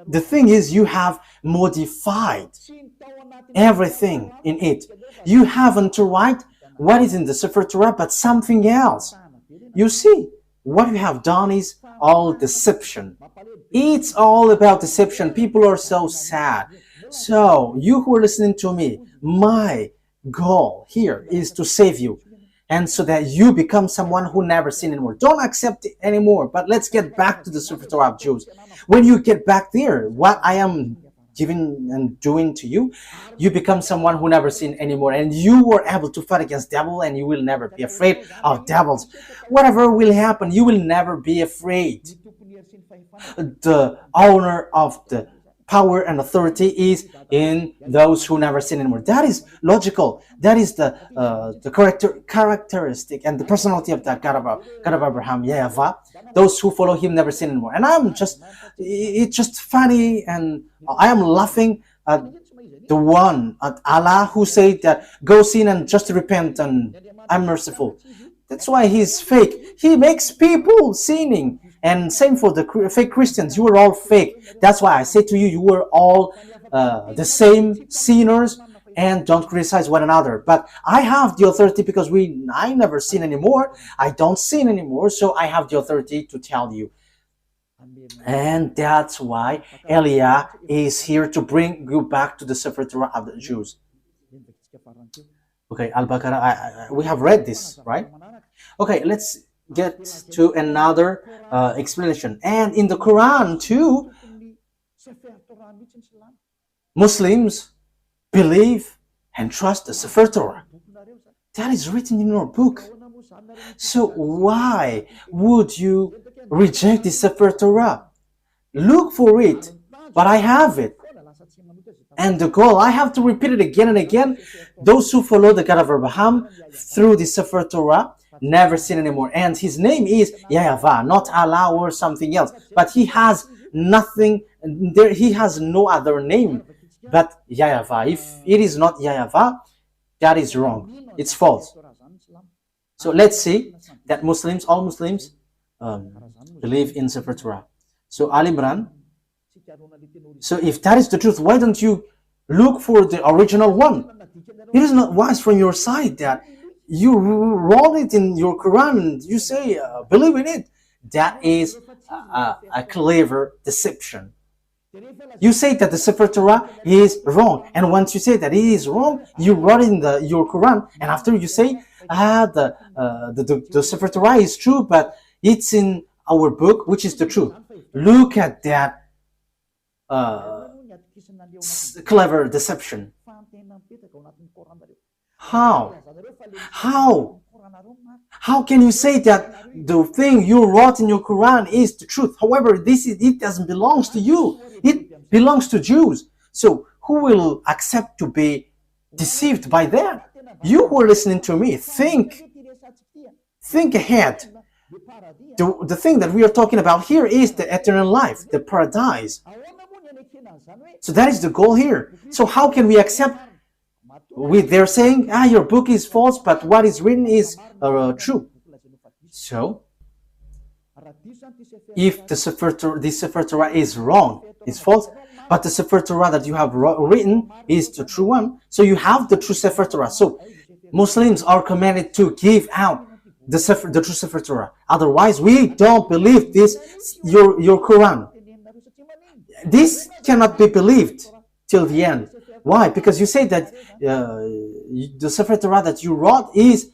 the thing is, you have modified everything in it. You haven't write what is in the Sefer Torah, but something else. You see, what you have done is all deception. It's all about deception. People are so sad. So, you who are listening to me, my goal here is to save you. And so that you become someone who never sin anymore. Don't accept it anymore. But let's get back to the Sefer Torah of Jews. When you get back there, what I am giving and doing to you, you become someone who never sin anymore. And you were able to fight against devil, and you will never be afraid of devils. Whatever will happen, you will never be afraid. The owner of the power and authority is in those who never sin anymore. That is logical. That is the characteristic and the personality of that God of Abraham, YAHVAH. Those who follow him never sin anymore. And it's just funny, and I am laughing at the one, at Allah, who said that go sin and just repent and I'm merciful. That's why he's fake. He makes people sinning. And same for the fake Christians. You are all fake. That's why I say to you, you are all the same sinners, and don't criticize one another. But I have the authority because I never sin anymore. I don't sin anymore, so I have the authority to tell you. And that's why Elia is here to bring you back to the Sefer Torah of the Jews. Okay, Al-Baqarah, we have read this, right? Okay, let's get to another explanation. And in the Quran too, Muslims believe and trust the Sefer Torah. That is written in your book. So why would you reject the Sefer Torah? Look for it, but I have it. And the goal, I have to repeat it again and again. Those who follow the God of Abraham through the Sefer Torah never sin anymore. And his name is YAHVAH, not Allah or something else. But he has nothing, he has no other name but YAHVAH. If it is not YAHVAH, that is wrong. It's false. So let's see that all Muslims believe in Sefer Torah. So Al Imran. So if that is the truth, why don't you look for the original one? It is not wise from your side that you roll it in your Quran, you say, believe in it. That is a clever deception. You say that the Sefer Torah is wrong, and once you say that it is wrong, you wrote in your Quran, and after you say, the Sefer Torah is true, but it's in our book, which is the truth. Look at that clever deception. How can you say that the thing you wrote in your Quran is the truth? However, it doesn't belong to you. It belongs to Jews. So who will accept to be deceived by that? You who are listening to me, think ahead. The thing that we are talking about here is the eternal life, the paradise. So that is the goal here. So how can we accept? They're saying, your book is false, but what is written is true. So, if the Sefer Torah is wrong, is false, but the Sefer Torah that you have written is the true one, so you have the true Sefer Torah. So, Muslims are commanded to give out the true Sefer Torah. Otherwise, we don't believe this, your Quran. this cannot be believed till the end. Why? Because you say that the Sefer Torah that you wrote is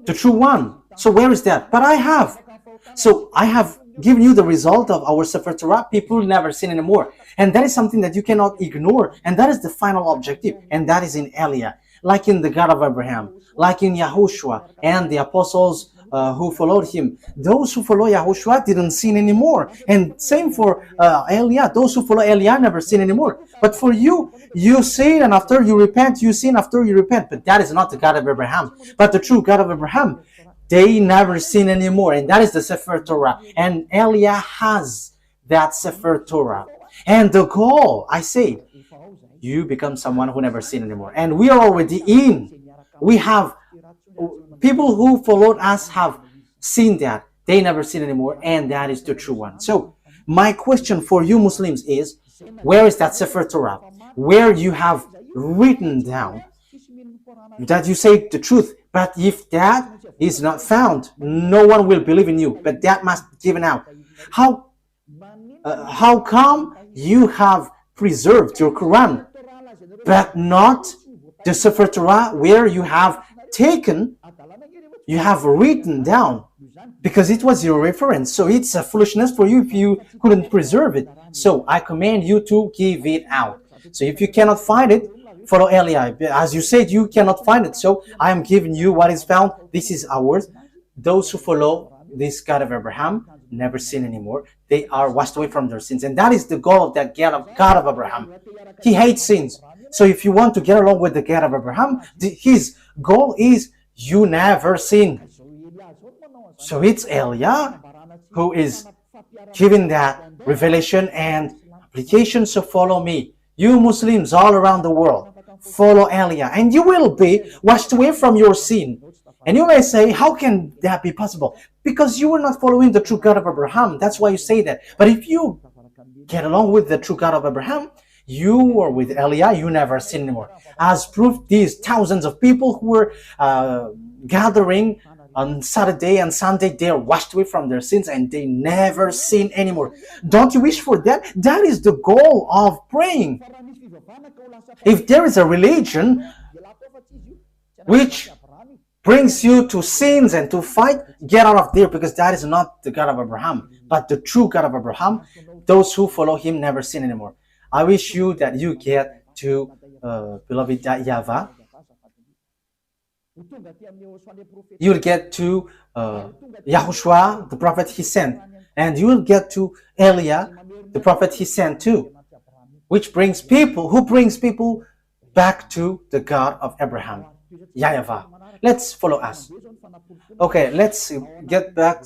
the true one. So where is that? But I have. So I have given you the result of our Sefer Torah. People never sin anymore. And that is something that you cannot ignore. And that is the final objective. And that is in Eliah. Like in the God of Abraham. Like in YAHOSHUAH and the apostles who followed him. Those who follow YAHOSHUAH didn't sin anymore. And same for Eliah. Those who follow Eliah never sin anymore. But for you, you sin and after you repent, you sin after you repent. But that is not the God of Abraham. But the true God of Abraham, they never sin anymore. And that is the Sefer Torah. And Eliah has that Sefer Torah. And the goal, I say, you become someone who never sin anymore. And we are already in. We have people who followed us have seen that. They never sin anymore. And that is the true one. So my question for you Muslims is, where is that Sefer Torah? Where you have written down that you say the truth. But if that is not found, no one will believe in you. But that must be given out. How come you have preserved your Quran, but not the Sefer Torah where you have taken, you have written down? Because it was your reference. So it's a foolishness for you if you couldn't preserve it. So I command you to give it out. So if you cannot find it, follow Eliah. As you said, you cannot find it. So I am giving you what is found. This is ours. Those who follow this God of Abraham never sin anymore. They are washed away from their sins. And that is the goal of that God of Abraham. He hates sins. So if you want to get along with the God of Abraham, his goal is you never sin. So it's Eliah who is giving that revelation and application. So follow me. You Muslims all around the world, follow Eliah, and you will be washed away from your sin. And you may say, how can that be possible? Because you are not following the true God of Abraham. That's why you say that. But if you get along with the true God of Abraham, you are with Eliah, you never sin anymore. As proof, these thousands of people who were gathering on Saturday and Sunday, they are washed away from their sins and they never sin anymore. Don't you wish for that? That is the goal of praying. If there is a religion which brings you to sins and to fight, get out of there, because that is not the God of Abraham. But the true God of Abraham, those who follow him never sin anymore. I wish you that you get to, beloved YAHVAH, you will get to YAHOSHUAH, the prophet he sent, and you will get to Eliah, the prophet he sent too, which brings people back to the God of Abraham, YAHVAH. Let's follow us. Okay, let's get back.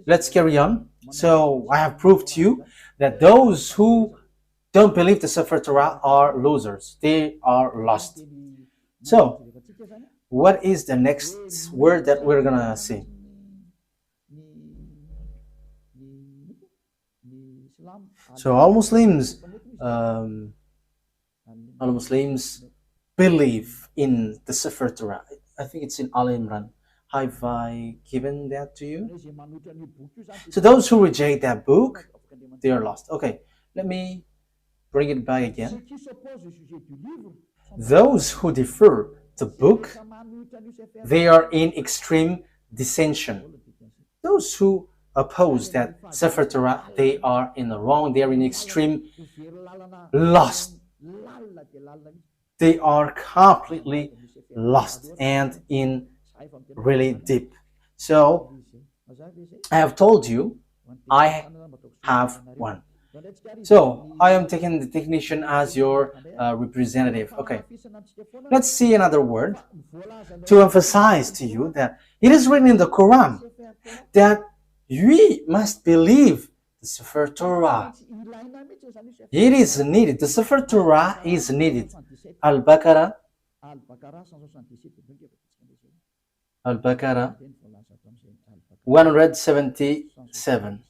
Let's carry on. So I have proved to you that those who don't believe the Sefer Torah are losers. They are lost. So what is the next word that we're gonna see? So all Muslims believe in the Sefer Torah. I think it's in Al Imran. Have I given that to you? So those who reject that book, they are lost. Okay, let me bring it back again. Those who defer the book, they are in extreme dissension. Those who oppose that Sefer Torah, they are in the wrong. They are in extreme lost. They are completely lost and in really deep. So I have told you I have one. So I am taking the technician as your representative. Okay, let's see another word to emphasize to you that it is written in the Quran that we must believe the Sefer Torah. It is needed. The Sefer Torah is needed. Al-Baqarah 177.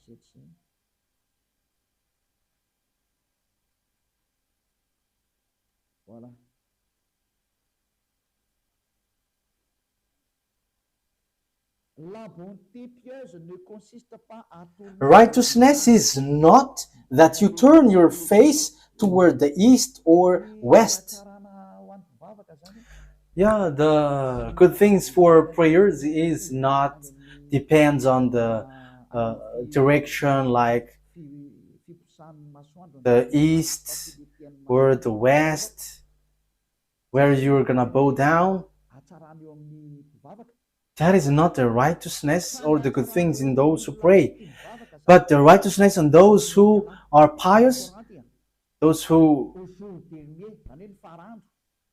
Righteousness is not that you turn your face toward the east or west. Yeah, the good things for prayers is not depends on the direction, like the east or the west, where you're gonna bow down. That is not the righteousness or the good things in those who pray, but the righteousness in those who are pious, those who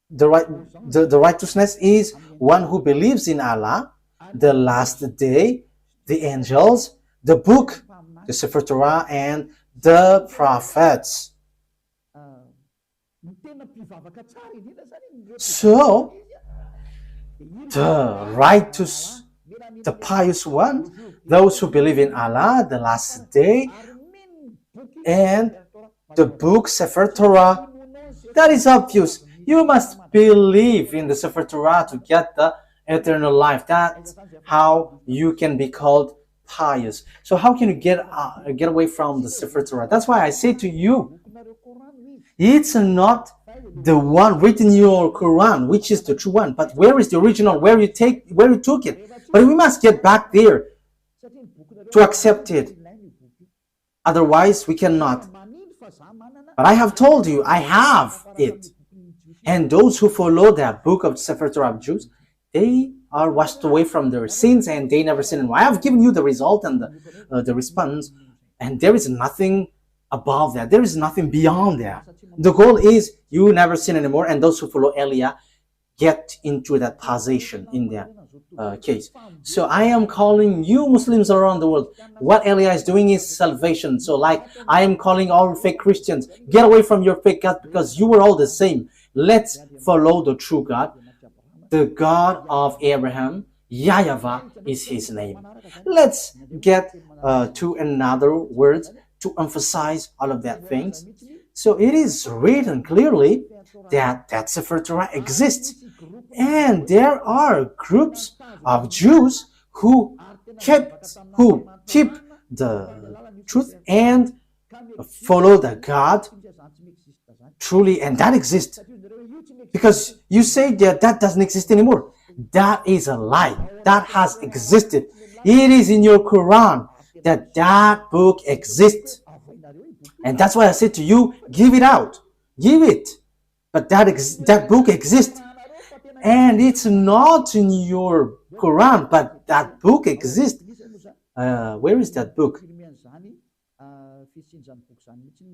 the righteousness is one who believes in Allah, the last day, the angels, the book, the Sefer Torah, and the prophets. So the righteous, the pious one, those who believe in Allah, the last day, and the book Sefer Torah, that is obvious. You must believe in the Sefer Torah to get the eternal life. That's how you can be called pious. So how can you get away from the Sefer Torah? That's why I say to you, it's not the one written in your Quran, which is the true one, but where is the original, where you took it? But we must get back there to accept it. Otherwise, we cannot. But I have told you, I have it. And those who follow the book of Sefer Torah of Jews, they are washed away from their sins and they never sin anymore. I have given you the result and the response, and there is nothing above that. There is nothing beyond that. The goal is you never sin anymore, and those who follow Elia get into that position in that case. So I am calling you Muslims around the world. What Elia is doing is salvation. So like I am calling all fake Christians, get away from your fake God because you were all the same. Let's follow the true God, the God of Abraham. YAHVAH is his name. Let's get to another word to emphasize all of that things. So it is written clearly that Sefer Torah exists, and there are groups of Jews who keep the truth and follow the God truly, and that exists. Because you say that doesn't exist anymore. That is a lie. That has existed. It is in your Quran that book exists. And that's why I said to you, give it out. Give it. But that book exists. And it's not in your Quran, but that book exists. Where is that book?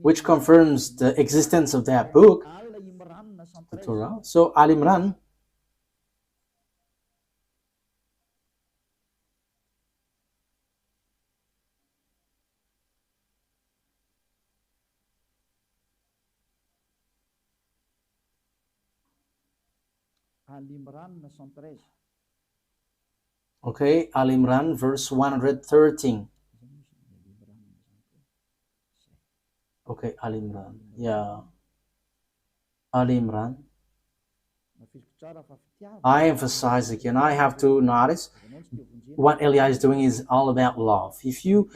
Which confirms the existence of that book, the Torah. So Al Imran. Okay, Al Imran, verse 113. Okay, Al Imran. Yeah. Al Imran. I emphasize again, I have to notice what Elia is doing is all about love. If you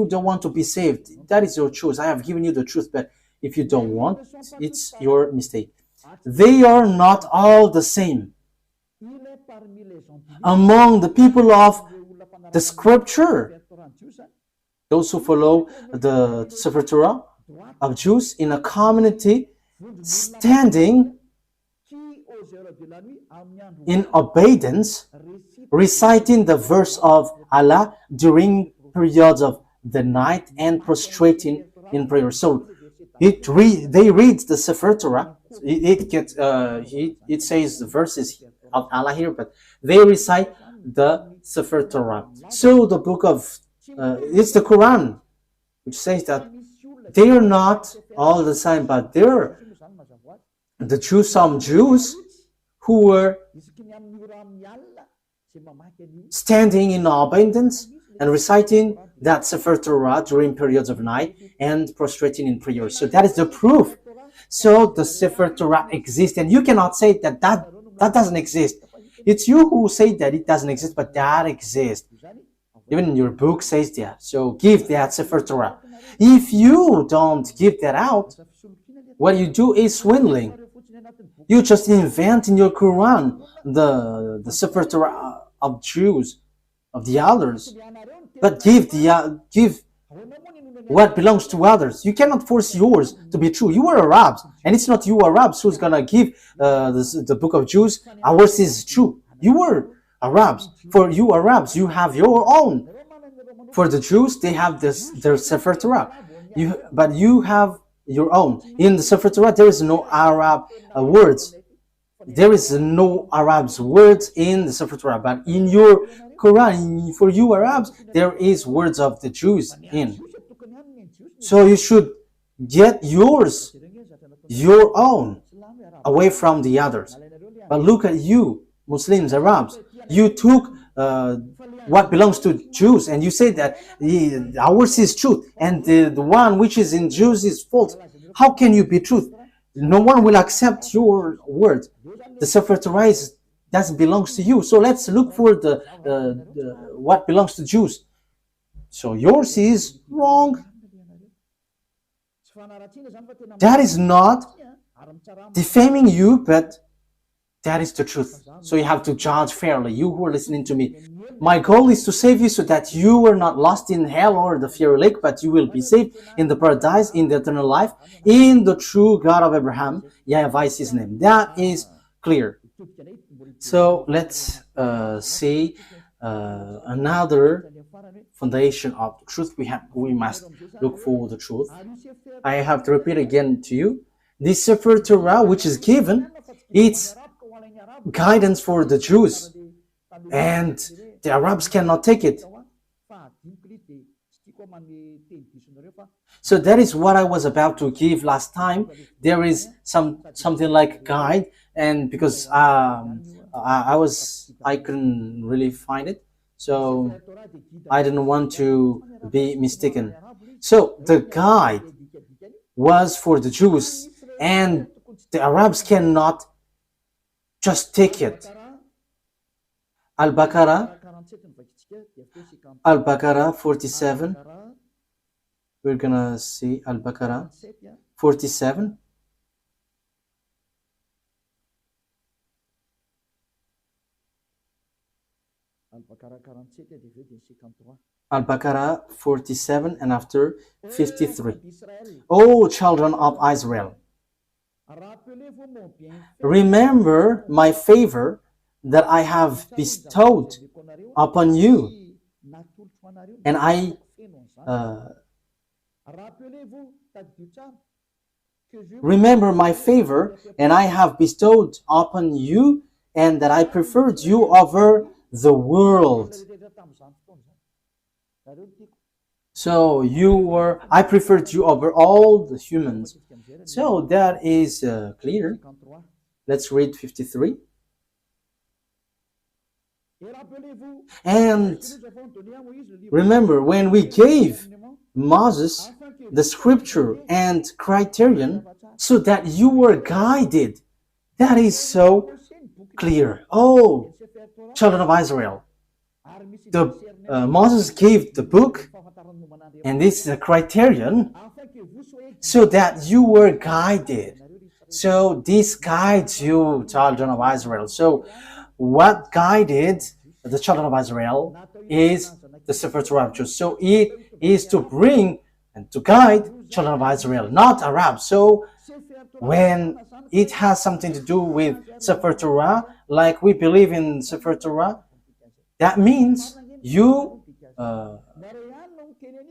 don't want to be saved, that is your choice. I have given you the truth, but if you don't want, it's your mistake. They are not all the same. Among the people of the scripture, those who follow the Sefer Torah of Jews in a community standing in obedience, reciting the verse of Allah during periods of the night and prostrating in prayer. So they read the Sefer Torah. It says the verses of Allah here, but they recite the Sefer Torah. So the book of it's the Quran, which says that they are not all the same, but they're some Jews who were standing in abundance and reciting that Sefer Torah during periods of night and prostrating in prayer. So that is the proof. So the Sefer Torah exists, and you cannot say that doesn't exist. It's you who say that it doesn't exist, but that exists. Even your book says that. So give that Sefer Torah. If you don't give that out, what you do is swindling. You just invent in your Quran the Sefer Torah of Jews, of the others, but give what belongs to others. You cannot force yours to be true. You are Arabs, and it's not you Arabs who's gonna give the book of Jews. Ours is true. You are Arabs. For you Arabs, you have your own. For the Jews, they have their Sefer Torah. But you have your own. In the Sefer Torah, there is no Arab words. There is no Arabs words in the Sefer Torah. But in your Quran, for you Arabs, there is words of the Jews in. So you should get yours, your own, away from the others. But look at you, Muslims, Arabs. You took what belongs to Jews, and you say that ours is truth, and the one which is in Jews is false. How can you be truth? No one will accept your word. The Sefer Torah doesn't belong to you. So let's look for the what belongs to Jews. So yours is wrong. That is not defaming you, but that is the truth. So you have to judge fairly. You who are listening to me, my goal is to save you so that you are not lost in hell or the fiery lake, but you will be saved in the paradise, in the eternal life, in the true God of Abraham. YAHVAH is his name. That is clear. So let's see another foundation of the truth. We must look for the truth. I have to repeat again to you. This Sefer Torah, which is given, it's guidance for the Jews, and the Arabs cannot take it. So that is what I was about to give last time. There is something like guide, and because I couldn't really find it, so I didn't want to be mistaken. So the guide was for the Jews, and the Arabs cannot just take it. Al-Baqarah 47. We're gonna see Al-Baqarah 47. Al-Baqarah 47 and after 53. O children of Israel, remember my favor that I have bestowed upon you, and I remember my favor, and I have bestowed upon you, and that I preferred you over the world. So I preferred you over all the humans. So that is clear. Let's read 53. And remember, when we gave Moses the scripture and criterion so that you were guided, that is so clear. Oh, children of Israel, Moses gave the book, and this is a criterion so that you were guided. So this guides you, children of Israel. So what guided the children of Israel is the Sefer Torah. So it is to bring and to guide children of Israel, not Arabs. So when it has something to do with Sefer Torah, like we believe in Sefer Torah, that means you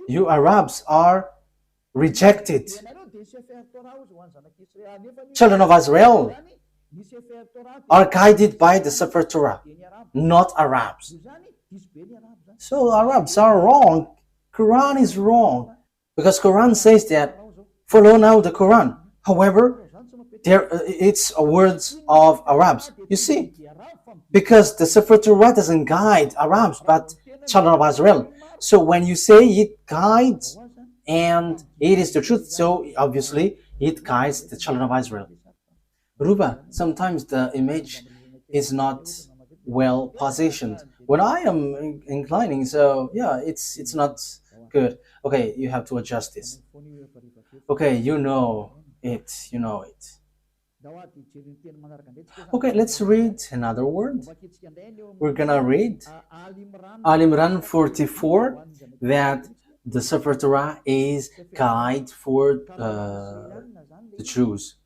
Arabs are rejected. Children of Israel are guided by the Sefer Torah, not Arabs. So Arabs are wrong. Quran is wrong, because Quran says that follow now the Quran. However, it's words of Arabs. You see, because the Sefer Torah doesn't guide Arabs, but children of Israel. So when you say it guides and it is the truth, so obviously it guides the children of Israel. Ruba, sometimes the image is not well positioned. When I am inclining, so yeah, it's not good. Okay, you have to adjust this. Okay, you know it, you know it. Okay, let's read another word. We're gonna read Al Imran 44, that the Sefer Torah is guide for the Jews,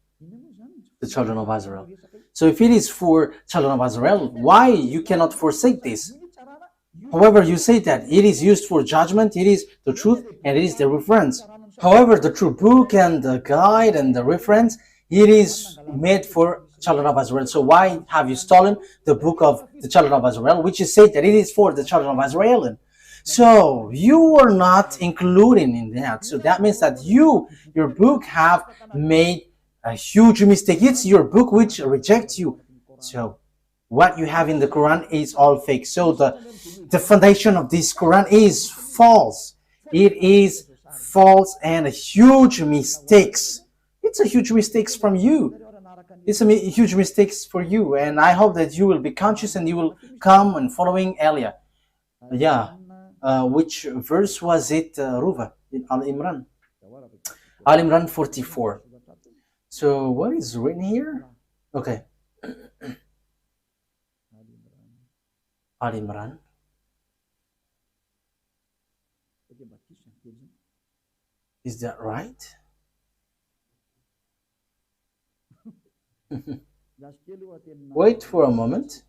the children of Israel. So if it is for children of Israel, why you cannot forsake this? However, you say that it is used for judgment, it is the truth, and it is the reference. However, the true book and the guide and the reference, it is made for children of Israel. So why have you stolen the book of the children of Israel, which is said that it is for the children of Israel? So you are not including in that. So that means that your book have made a huge mistake. It's your book which rejects you. So what you have in the Quran is all fake. So the foundation of this Quran is false. It is false and a huge mistakes. It's a huge mistakes from you. It's a huge mistakes for you, and I hope that you will be conscious and you will come and following Elia. Yeah, which verse was it, Ruva, in Al Imran? Al Imran 44. So what is written here? Okay. Al Imran. Is that right? Wait for a moment.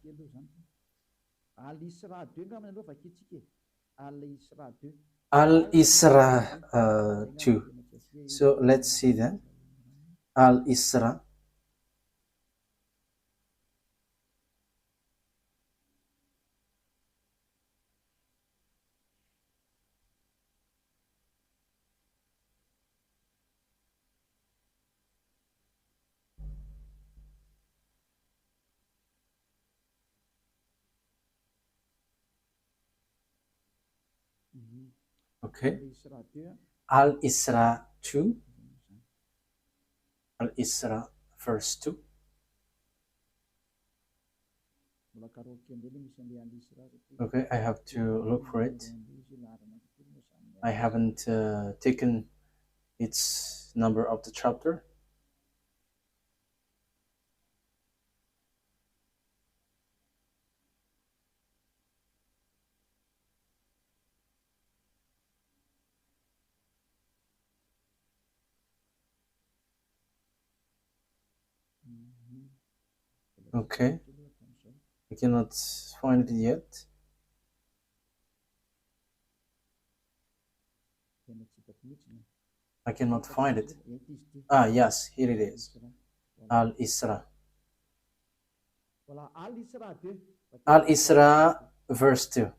Al-Isra 2. So let's see then. Al-Isra. Okay. Al-Isra 2. Al-Isra verse 2. Okay, I have to look for it. I haven't taken its number of the chapter. Okay, I cannot find it yet. I cannot find it. Ah, yes, here it is. Al-Isra. Al-Isra verse 2.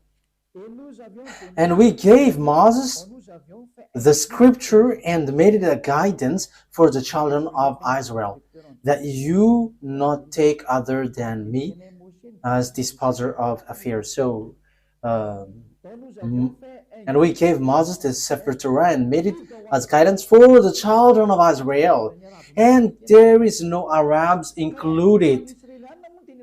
And we gave Moses the scripture and made it a guidance for the children of Israel, that you not take other than me as disposer of affairs. So, and we gave Moses the Sefer Torah and made it as guidance for the children of Israel. And there is no Arabs included.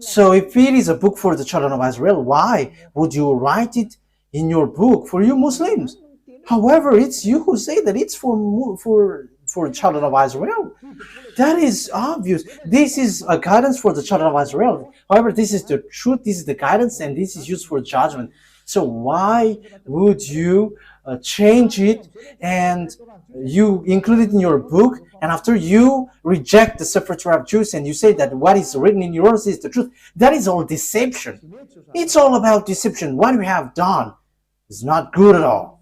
So if it is a book for the children of Israel, why would you write it in your book for you Muslims? However, it's you who say that it's for children of Israel. That is obvious. This is a guidance for the children of Israel. However, this is the truth, this is the guidance, and this is used for judgment. So why would you change it and you include it in your book, and after you reject the Sefer Torah of Jews and you say that what is written in yours is the truth? That is all deception. It's all about deception. What we have done is not good at all.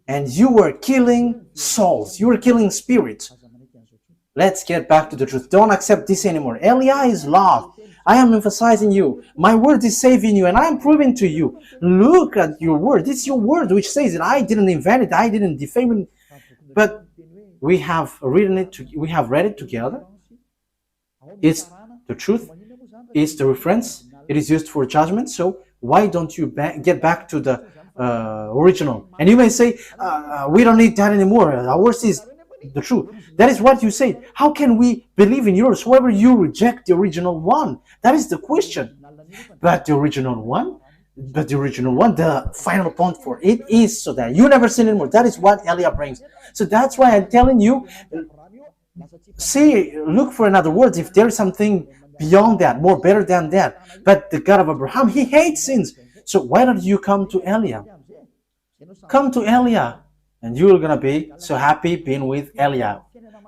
And you were killing souls. You were killing spirits. Let's get back to the truth. Don't accept this anymore. Elia is lost. I am emphasizing you. My word is saving you, and I am proving to you. Look at your word. It's your word which says that I didn't invent it. I didn't defame it. But we have written it. We have read it together. It's the truth. It's the reference. It is used for judgment. So why don't you get back to the original? And you may say, we don't need that anymore. Ours is the truth. That is what you say. How can we believe in yours? However, you reject the original one. That is the question. But the original one, the final point for it is so that you never sin anymore. That is what Eliah brings. So that's why I'm telling you, look for another word if there is something beyond that, more better than that. But the God of Abraham, he hates sins. So why don't you come to Eliah? Come to Eliah, and you're going to be so happy being with Eliah.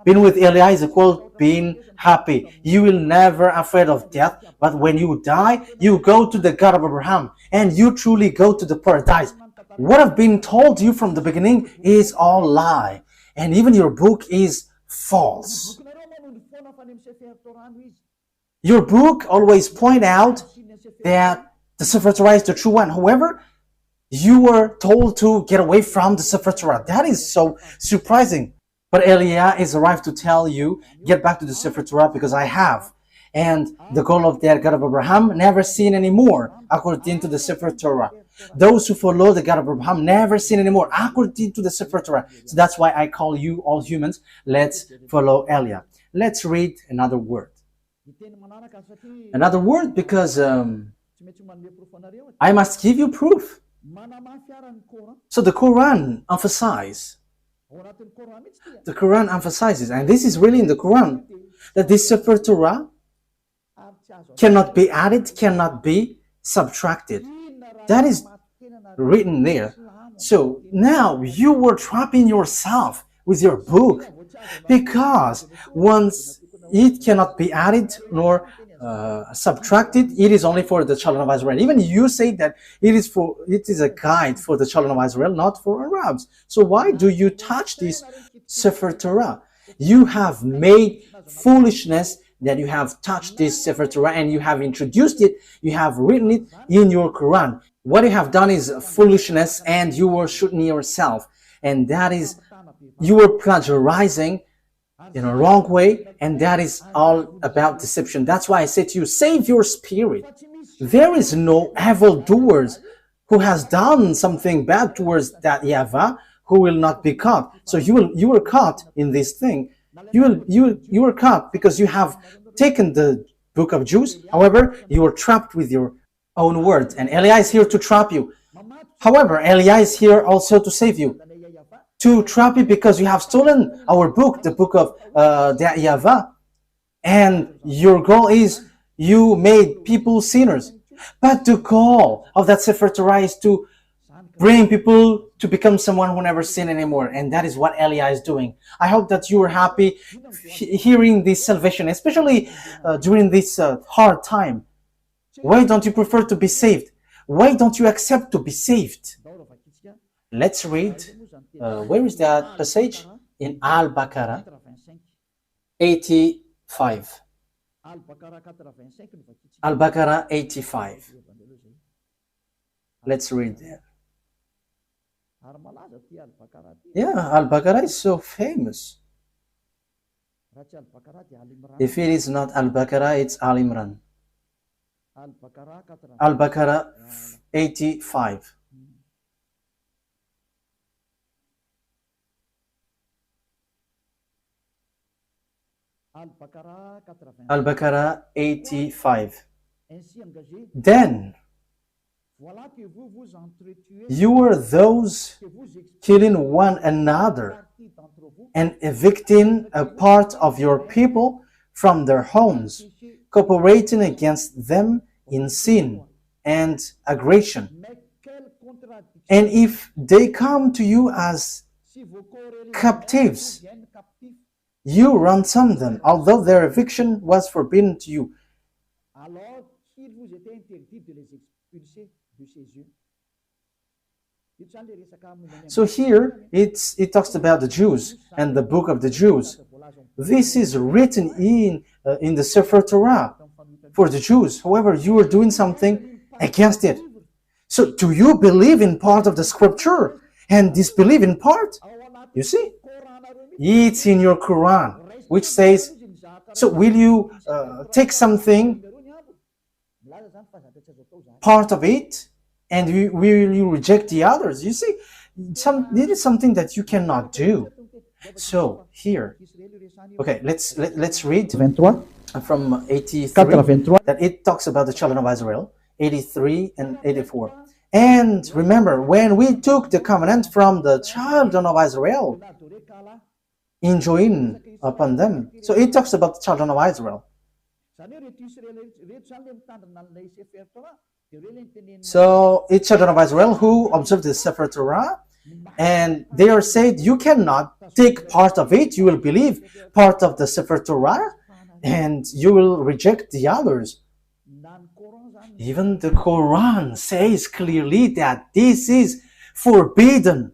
Being with Eliah is equal being happy. You will never afraid of death, but when you die, you go to the God of Abraham, and you truly go to the paradise. What I've been told you from the beginning is all lie, and even your book is false. Your book always point out that the Sefer Torah is the true one. However, you were told to get away from the Sefer Torah. That is so surprising. But Eliah is arrived to tell you, get back to the Sefer Torah because I have. And the goal of that God of Abraham, never sin anymore, according to the Sefer Torah. Those who follow the God of Abraham never sin anymore, according to the Sefer Torah. So that's why I call you all humans, let's follow Eliah. Let's read another word. Another word because I must give you proof. So the Quran emphasizes, and this is really in the Quran, that this Sefer Torah cannot be added, cannot be subtracted. That is written there. So now you were trapping yourself with your book, because once it cannot be added nor subtracted, it is only for the children of Israel. Even you say that it is a guide for the children of Israel, not for Arabs. So why do you touch this Sefer Torah? You have made foolishness that you have touched this Sefer Torah, and you have introduced it, you have written it in your Quran. What you have done is foolishness, and you were shooting yourself, and that is, you were plagiarizing in a wrong way, and that is all about deception. That's why I say to you, save your spirit. There is no evildoers who has done something bad towards that YAHVAH who will not be caught. So you were caught in this thing. You were caught because you have taken the book of Jews. However, you were trapped with your own words, and Eliah is here to trap you. However, Eliah is here also to save you. To trap you because you have stolen our book, the book of the YAHVAH, and your goal is you made people sinners. But the goal of that Sefer Torah is to bring people to become someone who never sin anymore, and that is what Eliah is doing. I hope that you are happy hearing this salvation, especially during this hard time. Why don't you prefer to be saved? Why don't you accept to be saved? Let's read. Where is that passage? In Al-Baqarah 85. Al-Baqarah 85. Let's read there. Yeah, Al-Baqarah is so famous. If it is not Al-Baqarah, it's Al-Imran. Al-Baqarah 85. Al-Baqarah 85. Then you were those killing one another and evicting a part of your people from their homes, cooperating against them in sin and aggression. And if they come to you as captives, you ransom them, although their eviction was forbidden to you. So here it talks about the Jews and the book of the Jews. This is written in the Sefer Torah for the Jews. However, you are doing something against it. So do you believe in part of the scripture and disbelieve in part? You see? It's in your Quran, which says, so will you take something, part of it, and will you reject the others? You see, it is something that you cannot do. So here, okay, let's read from 83, 83. that it talks about the children of Israel, 83 and 84. And remember, when we took the covenant from the children of Israel, enjoin upon them. So it talks about the children of Israel. So it's children of Israel who observe the Sefer Torah, and they are said, you cannot take part of it, you will believe part of the Sefer Torah, and you will reject the others. Even the Quran says clearly that this is forbidden.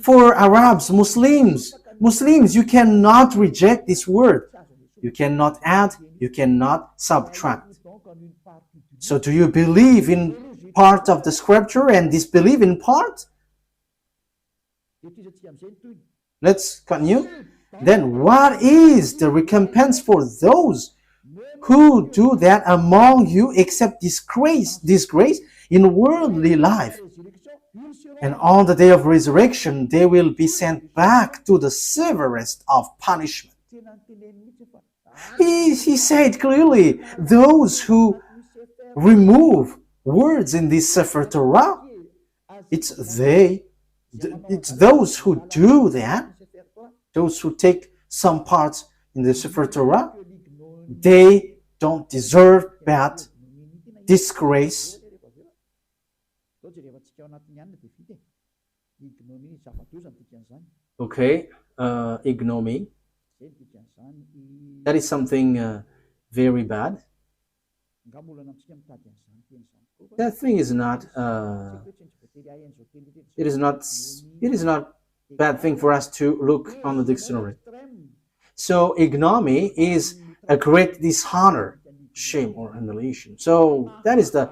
For Arabs, Muslims, you cannot reject this word. You cannot add, you cannot subtract. So do you believe in part of the scripture and disbelieve in part? Let's continue. Then what is the recompense for those who do that among you except disgrace in worldly life? And on the day of resurrection, they will be sent back to the severest of punishment. He said clearly, those who remove words in this Sefer Torah, it's those who do that, those who take some parts in the Sefer Torah, they don't deserve that disgrace. Okay, ignominy. That is something very bad. That thing is not. It is not bad thing for us to look on the dictionary. So ignominy is a great dishonor, shame, or humiliation. So that is the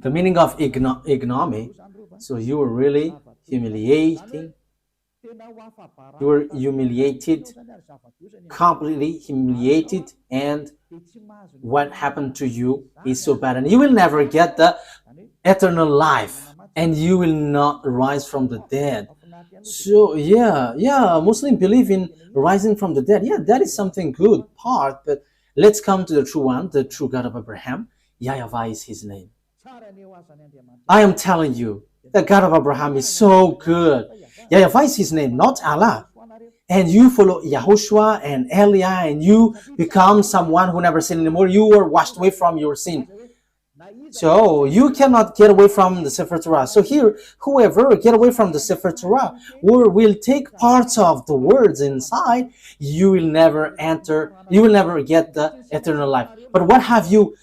meaning of ignominy. So you were really humiliating. You were humiliated, completely humiliated, and what happened to you is so bad, and you will never get the eternal life, and you will not rise from the dead. So yeah, Muslims believe in rising from the dead. Yeah, that is something good part, but let's come to the true one, the true God of Abraham. YAHVAH is his name. I am telling you, the God of Abraham is so good. YAHVAH is his name, not Allah. And you follow YAHOSHUAH and Eliah, and you become someone who never sinned anymore. You are washed away from your sin. So you cannot get away from the Sefer Torah. So here, whoever get away from the Sefer Torah or will take parts of the words inside, you will never enter, you will never get the eternal life. But what have you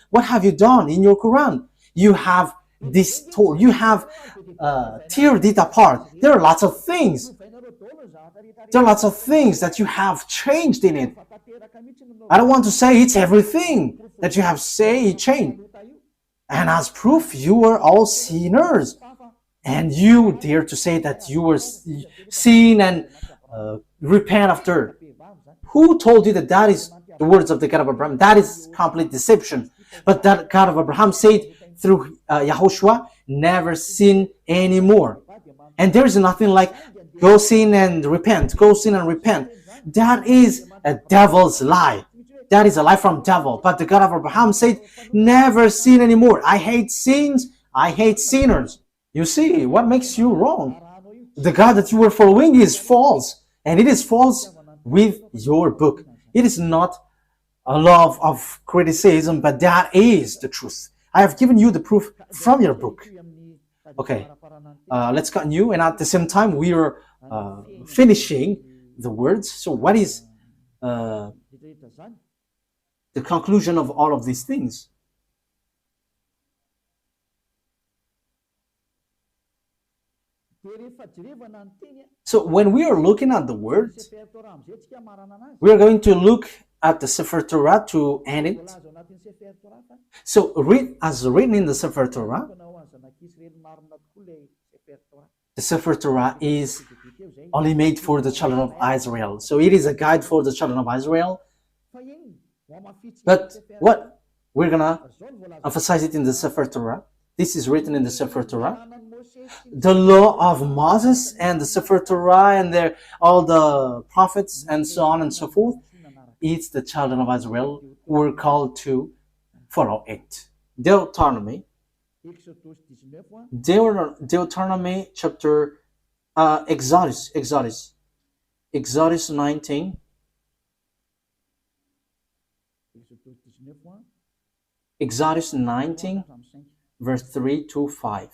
done in your Quran? You have distorted, you have teared it apart. There are lots of things. There are lots of things that you have changed in it. I don't want to say it's everything that you have changed. And as proof, you were all sinners. And you dare to say that you were sin and repent after. Who told you that that is the words of the God of Abraham? That is complete deception. But that God of Abraham said through YAHOSHUAH, never sin anymore. And there is nothing like go sin and repent, go sin and repent. That is a devil's lie. That is a lie from devil. But the God of Abraham said, never sin anymore. I hate sins. I hate sinners. You see, what makes you wrong? The God that you were following is false. And it is false with your book. It is not a love of criticism, but that is the truth. I have given you the proof from your book. Okay, let's continue. And at the same time, we are finishing the words. So what is the conclusion of all of these things? So when we are looking at the words, we are going to look at the Sefer Torah to end it. So as written in the Sefer Torah, the Sefer Torah is only made for the children of Israel. So it is a guide for the children of Israel. But what? We're going to emphasize it in the Sefer Torah. This is written in the Sefer Torah. the law of Moses and the Sefer Torah and all the prophets and so on and so forth, it's the children of Israel who were called to follow it. Deuteronomy chapter Exodus 19, Exodus 19 verse 3 to 5.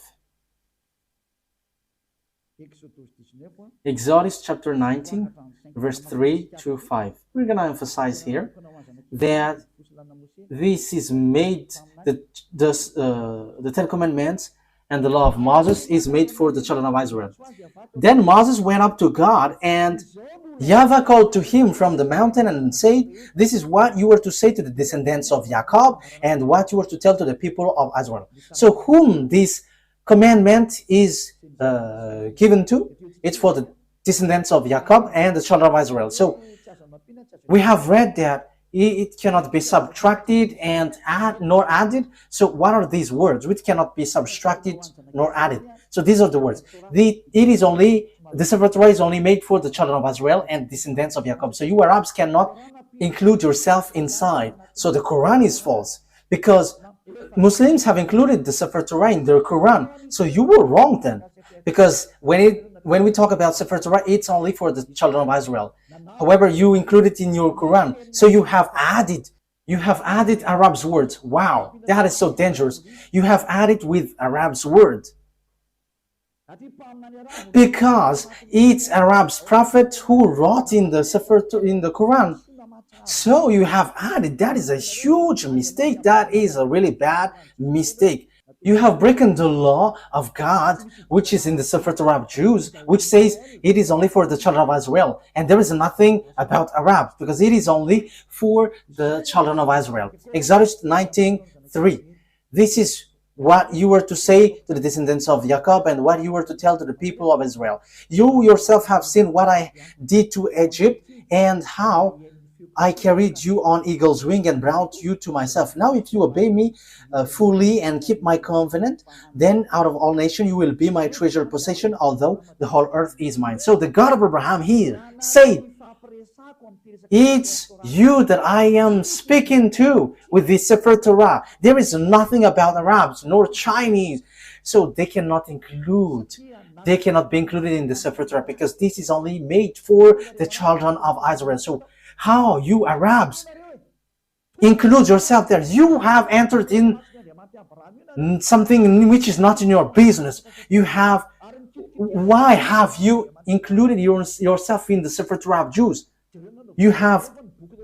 Exodus chapter 19 verse 3 to 5. We're going to emphasize here that this is made, the Ten Commandments and the law of Moses is made for the children of Israel. Then Moses went up to God, and YAHVAH called to him from the mountain and said, "This is what you were to say to the descendants of Jacob, and what you were to tell to the people of Israel." So whom this commandment is given to? It's for the descendants of Jacob and the children of Israel. So we have read that it cannot be subtracted and nor added. So what are these words? Which cannot be subtracted nor added. So these are the words. The Sefer Torah is only made for the children of Israel and descendants of Jacob. So you Arabs cannot include yourself inside. So the Quran is false, because Muslims have included the Sefer Torah in their Quran. So you were wrong then, because when we talk about Sefer Torah, it's only for the children of Israel. However, you include it in your Quran. So you have added Arab's words. Wow, that is so dangerous. You have added with Arab's words, because it's Arab's prophet who wrote in the Sefer in the Quran. So you have added. That is a huge mistake. That is a really bad mistake. You have broken the law of God, which is in the Sefer Torah of Jews, which says it is only for the children of Israel. And there is nothing about Arabs, because it is only for the children of Israel. Exodus 19:3. This is what you were to say to the descendants of Jacob, and what you were to tell to the people of Israel. You yourself have seen what I did to Egypt, and how I carried you on eagle's wing and brought you to myself. Now if you obey me fully and keep my covenant, then out of all nations you will be my treasured possession, although the whole earth is mine. So the God of Abraham here said, it's you that I am speaking to with the Sefer Torah. There is nothing about Arabs nor Chinese. So they cannot be included in the Sefer Torah, because this is only made for the children of Israel. So how you Arabs include yourself there? You have entered in something which is not in your business. Why have you included yourself in the Sefer Torah of Jews? You have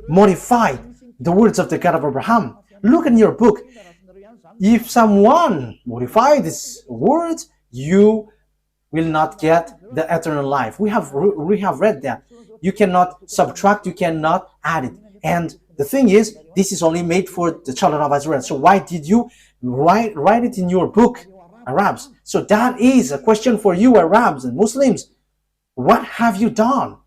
modified the words of the God of Abraham. Look in your book. If someone modify these words, you will not get the eternal life. We have read that. You cannot subtract, you cannot add it. And the thing is, this is only made for the children of Israel. So why did you write it in your book, Arabs? So that is a question for you, Arabs and Muslims. What have you done?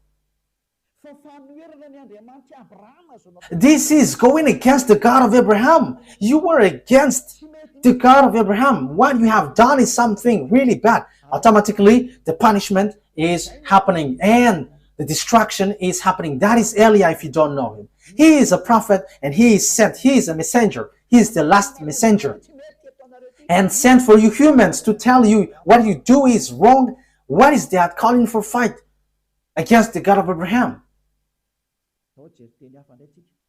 This is going against the God of Abraham. You were against the God of Abraham. What you have done is something really bad. Automatically, the punishment is happening and the destruction is happening. That is Eliah, if you don't know him. He is a prophet and he is sent. He is a messenger. He is the last messenger. And sent for you humans to tell you what you do is wrong. What is that? Calling for fight against the God of Abraham.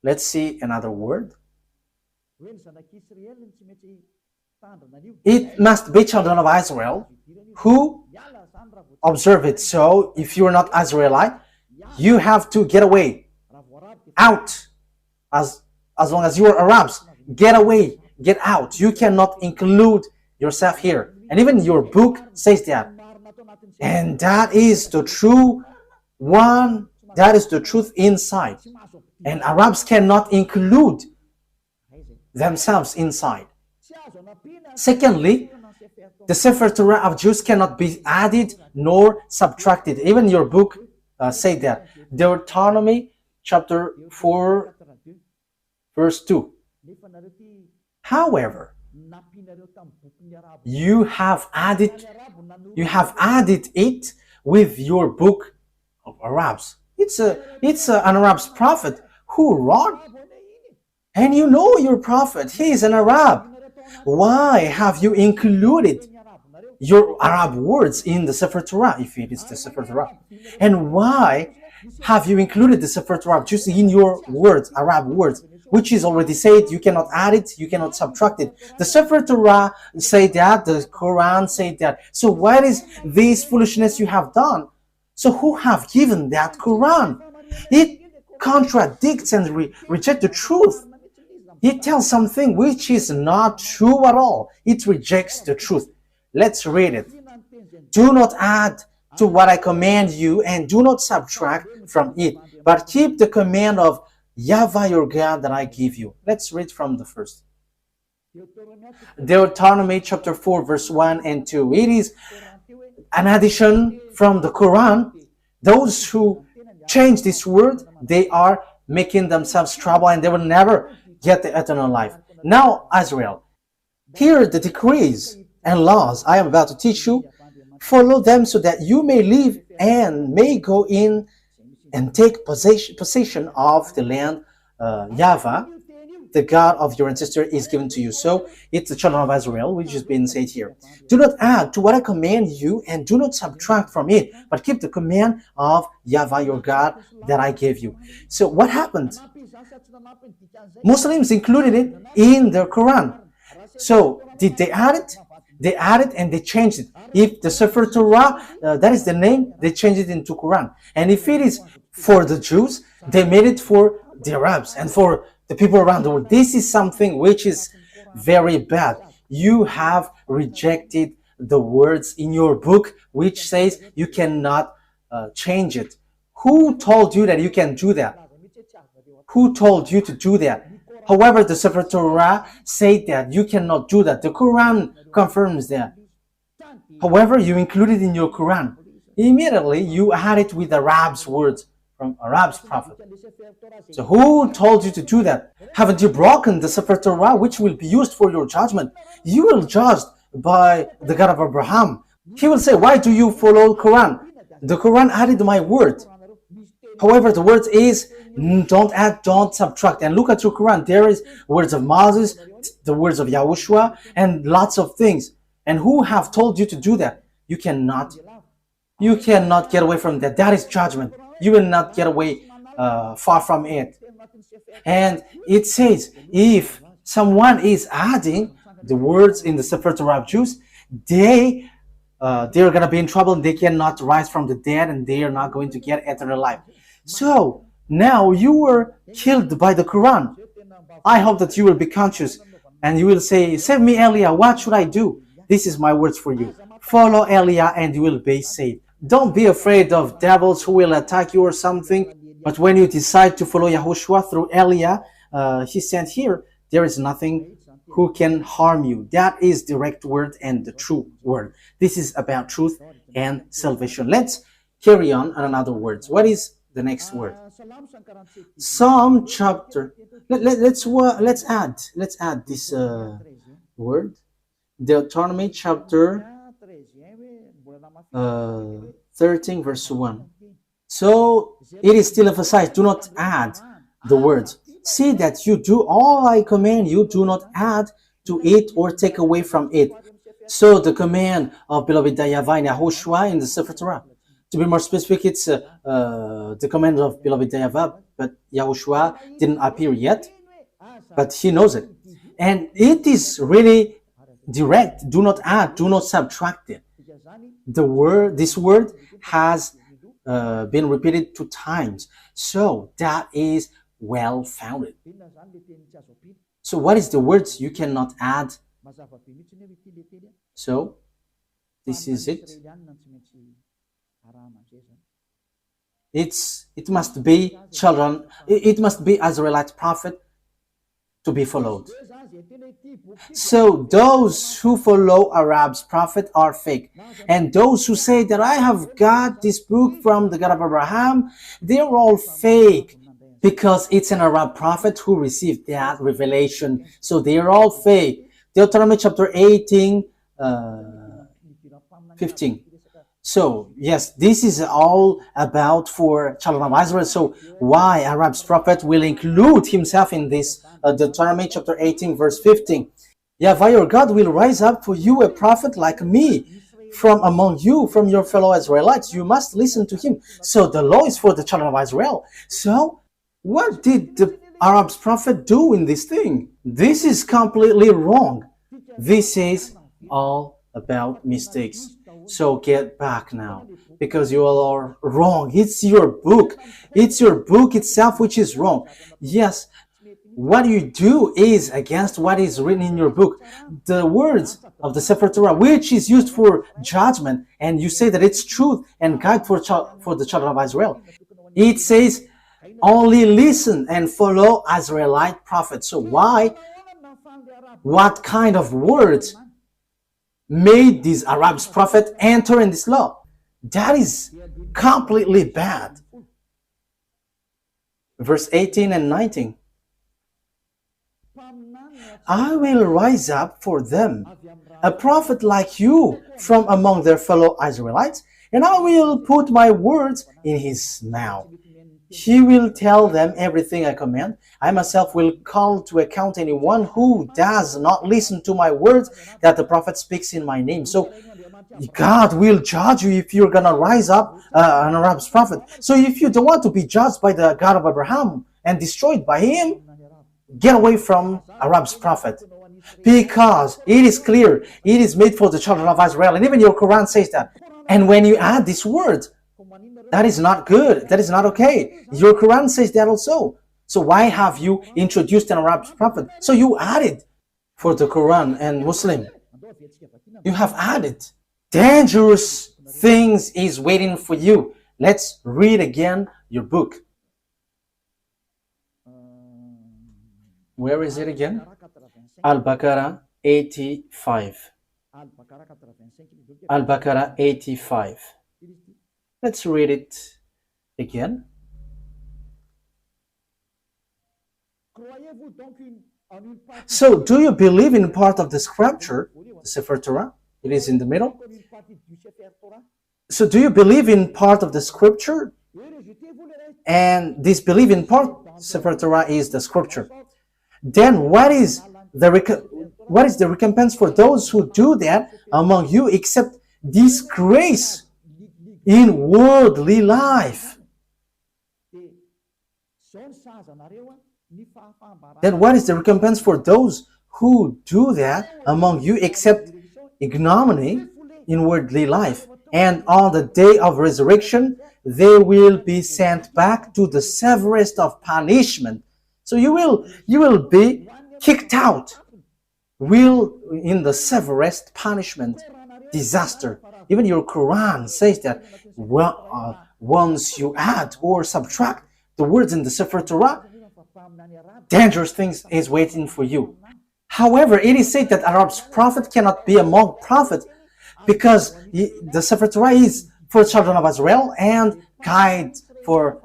Let's see another word. It must be children of Israel who observe it. So if you're not Israelite, you have to get away, out. As long as you are Arabs, get away, get out. You cannot include yourself here. And even your book says that. And that is the true one. That is the truth inside. And Arabs cannot include themselves inside. Secondly, the Sefer Torah of Jews cannot be added nor subtracted. Even your book say that. Deuteronomy chapter 4 verse 2. However, you have added You have added it with your book of Arabs. It's an Arab's prophet who wrote, and you know your prophet. He is an Arab. Why have you included your Arab words in the Sefer Torah, if it is the Sefer Torah? And why have you included the Sefer Torah just in your words, Arab words, which is already said, you cannot add it, you cannot subtract it. The Sefer Torah say that, the Quran say that. So what is this foolishness you have done? So who have given that Quran? It contradicts and rejects the truth. It tells something which is not true at all. It rejects the truth. Let's read it. Do not add to what I command you, and do not subtract from it, but keep the command of YAHVAH your God that I give you. Let's read from the first. Deuteronomy chapter 4 verse 1 and 2. It is an addition from the Quran. Those who change this word, they are making themselves trouble and they will never get the eternal life. Now, Israel, here the decrees and laws I am about to teach you, follow them so that you may live and may go in and take possession of the land YAHVAH, the God of your ancestor, is given to you. So it's the children of Israel, which is being said here. Do not add to what I command you, and do not subtract from it, but keep the command of YAHVAH your God that I gave you. So what happened? Muslims included it in their Quran. So did they add it? They added and they changed it. If the Sefer Torah, that is the name, they changed it into Quran. And if it is for the Jews, they made it for the Arabs and for the people around the world. This is something which is very bad. You have rejected the words in your book which says you cannot change it. Who told you that you can do that? Who told you to do that? However, the Sefer Torah said that you cannot do that. The Quran confirms that. However, you include it in your Quran. Immediately, you add it with Arab's words from Arab's prophet. So who told you to do that? Haven't you broken the Sefer Torah, which will be used for your judgment? You will judge by the God of Abraham. He will say, why do you follow Quran? The Quran added my word. However, the word is, don't add, don't subtract. And look at your Quran. There is words of Moses, the words of YAHOSHUAH, and lots of things. And who have told you to do that? You cannot get away from that. That is judgment. You will not get away far from it. And it says, if someone is adding the words in the Sefer Torah of Jews, they're going to be in trouble. They cannot rise from the dead, and they are not going to get eternal life. So now you were killed by the Quran. I hope that you will be conscious and you will say, save me, Elia. What should I do? This is my words for you. Follow Elia and you will be saved. Don't be afraid of devils who will attack you or something. But when you decide to follow YAHOSHUAH through Elia, he sent here, there is nothing who can harm you. That is direct word and the true word. This is about truth and salvation. Let's carry on another words. What is the next word? Psalm chapter. Let's add this word. Deuteronomy chapter 13 verse 1. So it is still emphasized, do not add the words. See that you do all I command you, do not add to it or take away from it. So the command of beloved YAHVAH and YAHOSHUAH in the Sefer Torah. To be more specific, it's the command of beloved YAHVAH, but YAHOSHUAH didn't appear yet, but he knows it. And it is really direct. Do not add, do not subtract it. This word has been repeated 2 times. So that is well founded. So what is the words you cannot add? So this is it. It must be children, it must be Israelite prophet to be followed. So those who follow Arab's prophet are fake. And those who say that I have got this book from the God of Abraham, they're all fake. Because it's an Arab prophet who received that revelation. So they're all fake. Deuteronomy chapter 18, 15. So, yes, this is all about for children of Israel. So, why Arab's prophet will include himself in this Deuteronomy chapter 18, verse 15. YAHVAH your God will rise up for you a prophet like me from among you, from your fellow Israelites. You must listen to him. So, the law is for the children of Israel. So, what did the Arab's prophet do in this thing? This is completely wrong. This is all about mistakes. So get back now, because you all are wrong. It's your book. It's your book itself which is wrong. Yes, what you do is against what is written in your book. The words of the Sefer Torah, which is used for judgment, and you say that it's truth and guide for the children of Israel. It says, only listen and follow Israelite prophets. So why? What kind of words made this Arab's prophet enter in this law? That is completely bad. Verse 18 and 19. I will rise up for them a prophet like you from among their fellow Israelites, and I will put my words in his mouth. He will tell them everything I command. I myself will call to account anyone who does not listen to my words that the prophet speaks in my name. So God will judge you if you're going to rise up an Arab's prophet. So if you don't want to be judged by the God of Abraham and destroyed by him, get away from Arab's prophet. Because it is clear, it is made for the children of Israel. And even your Quran says that. And when you add this word, that is not good. That is not okay. Your Quran says that also. So why have you introduced an Arab prophet? So you added for the Quran and Muslim. You have added. Dangerous things is waiting for you. Let's read again your book. Where is it again? Al-Baqarah 85. Al-Baqarah 85. Let's read it again. So, do you believe in part of the scripture, the Sefer Torah? It is in the middle. So, do you believe in part of the scripture? And this belief in part, Sefer Torah is the scripture. Then, what is the recompense for those who do that among you, except disgrace in worldly life? Then what is the recompense for those who do that among you except ignominy in worldly life? And on the day of resurrection, they will be sent back to the severest of punishment. So you will be kicked out. In the severest punishment, disaster. Even your Quran says that once you add or subtract the words in the Sefer Torah, dangerous things is waiting for you. However, it is said that Arab's prophet cannot be among prophets because the Sefer Torah is for children of Israel and guide for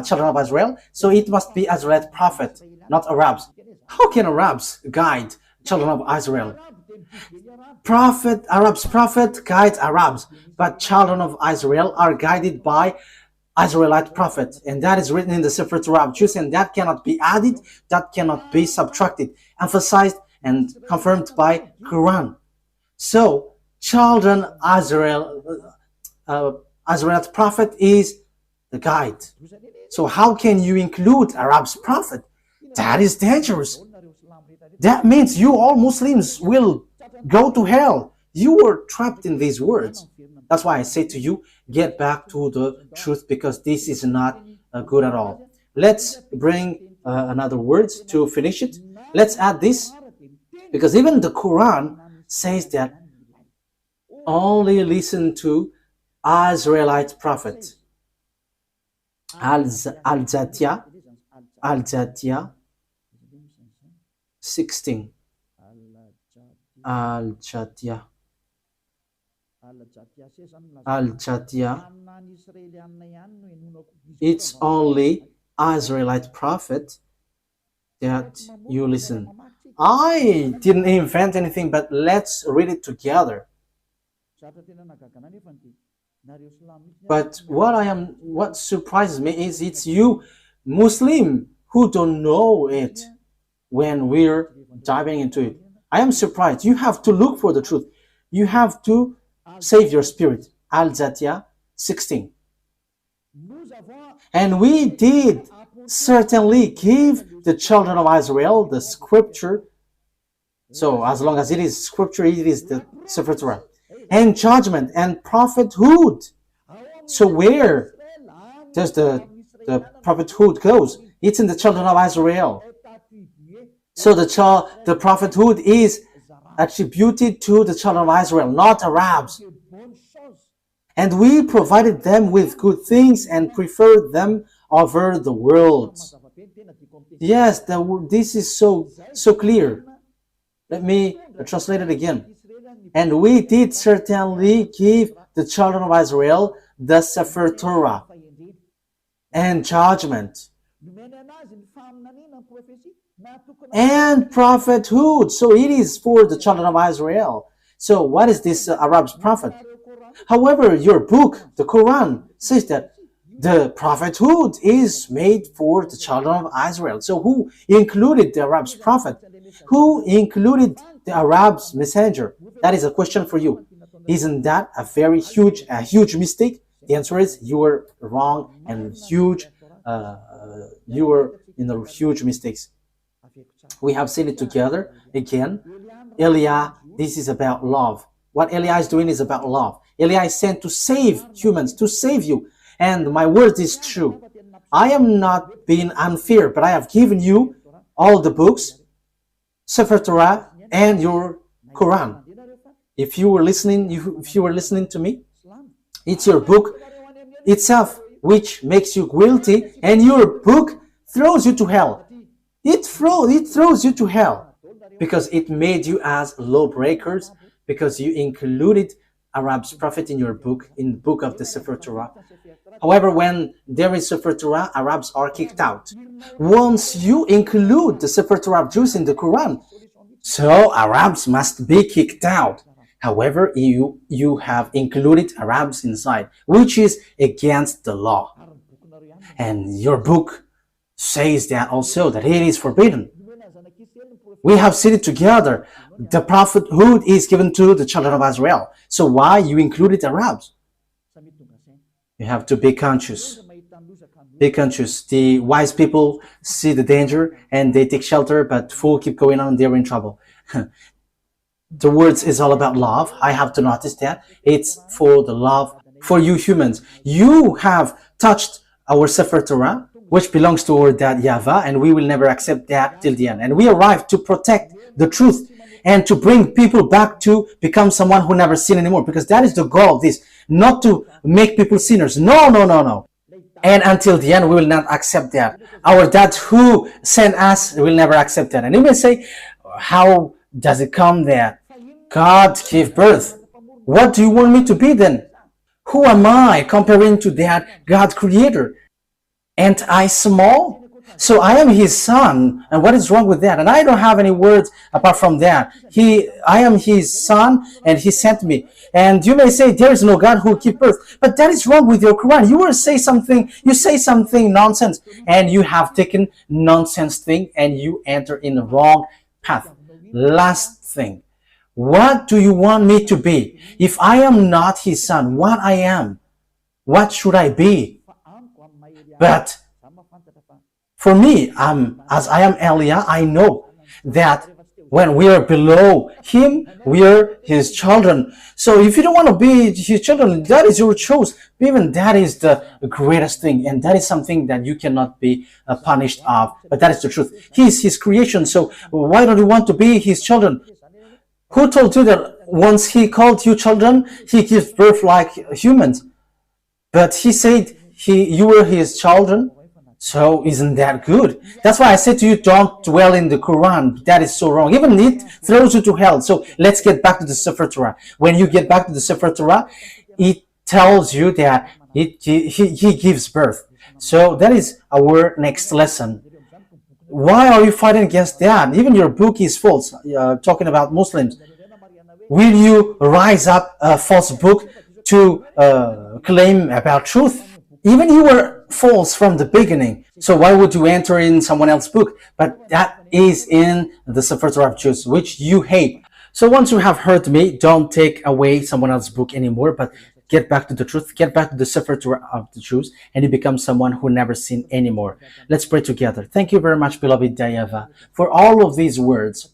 children of Israel. So it must be Israelite prophet, not Arabs. How can Arabs guide children of Israel? Arab's prophet guides Arabs, but children of Israel are guided by Israelite prophet, and that is written in the Sefer Torah of Jews, and that cannot be added, that cannot be subtracted, emphasized and confirmed by Quran. So, children Israelite prophet is the guide. So how can you include Arab's prophet? That is dangerous. That means you all Muslims will go to hell. You were trapped in these words. That's why I say to you, get back to the truth, because this is not good at all. Let's bring another words to finish it. Let's add this, because even the Quran says that only listen to Israelite prophet. Al-Zatiyah 16. Al-Zatiyah. It's only Israelite prophet that you listen. I didn't invent anything, but let's read it together. But what surprises me is it's you, Muslim, who don't know it when we're diving into it. I am surprised. You have to look for the truth. You have to save your spirit. Al-Zatiyah 16. And we did certainly give the children of Israel the scripture. So as long as it is scripture, it is the Sefer Torah. And judgment and prophethood. So where does the prophethood goes? It's in the children of Israel. So the prophethood is attributed to the children of Israel, not Arabs. And we provided them with good things and preferred them over the world. Yes, this is so clear. Let me translate it again. And we did certainly give the children of Israel the Sefer Torah and judgment and prophethood. So it is for the children of Israel. So what is this Arab's prophet? However, your book, the Quran, says that the prophethood is made for the children of Israel. So who included the Arab's prophet? Who included the Arab's messenger? That is a question for you. Isn't that a huge mistake? The answer is you were wrong and you were in the huge mistakes. We have seen it together again. Eliah, this is about love. What Eliah is doing is about love. Eliah is sent to save humans, to save you. And my word is true. I am not being unfair, but I have given you all the books, Sefer Torah, and your Quran. If you were listening to me, it's your book itself which makes you guilty, and your book throws you to hell. It throws you to hell because it made you as lawbreakers, because you included Arab's prophet in your book, in the book of the Sefer Torah. However, when there is Sefer Torah, Arabs are kicked out. Once you include the Sefer Torah of Jews in the Quran, so Arabs must be kicked out. However, you have included Arabs inside, which is against the law. And your book says that also, that it is forbidden. We have seen it together. The prophethood is given to the children of Israel. So why you included Arabs? You have to be conscious. Be conscious. The wise people see the danger and they take shelter, but fools keep going on, they're in trouble. The words is all about love. I have to notice that. It's for the love for you humans. You have touched our Sefer Torah, which belongs to our dad YAHVAH, and we will never accept that till the end. And we arrived to protect the truth and to bring people back to become someone who never sin anymore, because that is the goal of this, not to make people sinners. No. And until the end, we will not accept that. Our dad who sent us will never accept that. And you may say, how does it come that God gave birth? What do you want me to be then? Who am I comparing to that God creator? Ain't I small? So I am his son, and what is wrong with that? And I don't have any words apart from that. I am his son, and he sent me. And you may say there is no God who gives birth, but that is wrong with your Quran. You say something nonsense, and you have taken nonsense thing, and you enter in the wrong path. Last thing, what do you want me to be? If I am not his son, what I am? What should I be? But for me, as I am Eliah, I know that when we are below him, we are his children. So if you don't want to be his children, that is your choice. Even that is the greatest thing, and that is something that you cannot be punished of. But that is the truth. He is his creation, so why don't you want to be his children? Who told you that once he called you children, he gives birth like humans? But he said you were his children. So isn't that good? That's why I said to you, don't dwell in the Quran. That is so wrong. Even it throws you to hell. So let's get back to the Sefer Torah. When you get back to the Sefer Torah, it tells you that he gives birth. So that is our next lesson. Why are you fighting against that? Even your book is false, talking about Muslims. Will you rise up a false book to claim about truth? Even you were false from the beginning. So why would you enter in someone else's book? But that is in the Sefer Torah of Jews, which you hate. So once you have heard me, don't take away someone else's book anymore, but get back to the truth, get back to the Sefer Torah of the Jews, and you become someone who never sinned anymore. Let's pray together. Thank you very much, beloved YAHVAH, for all of these words.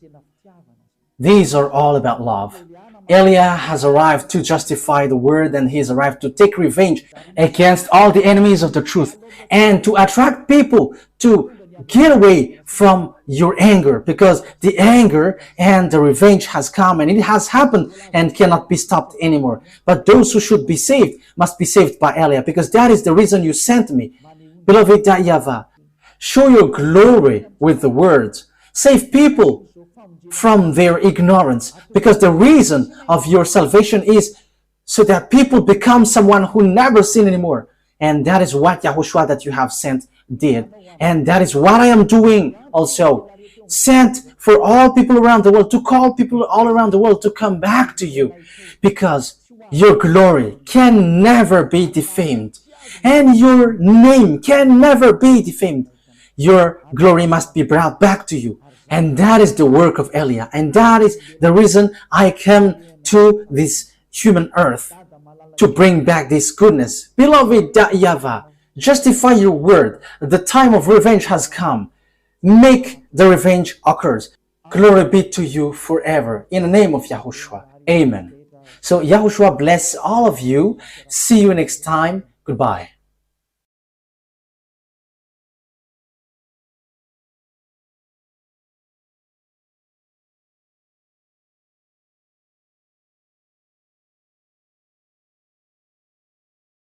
These are all about love. Eliah has arrived to justify the word, and he has arrived to take revenge against all the enemies of the truth and to attract people to get away from your anger, because the anger and the revenge has come and it has happened and cannot be stopped anymore. But those who should be saved must be saved by Eliah, because that is the reason you sent me. Beloved YAHVAH, show your glory with the words. Save people from their ignorance, because the reason of your salvation is so that people become someone who never sin anymore. And that is what YAHOSHUAH that you have sent did. And that is what I am doing also. Sent for all people around the world, to call people all around the world to come back to you, because your glory can never be defamed and your name can never be defamed. Your glory must be brought back to you. And that is the work of Eliah. And that is the reason I came to this human earth, to bring back this goodness. Beloved YAHVAH, justify your word. The time of revenge has come. Make the revenge occurs. Glory be to you forever. In the name of YAHOSHUAH. Amen. So YAHOSHUAH bless all of you. See you next time. Goodbye.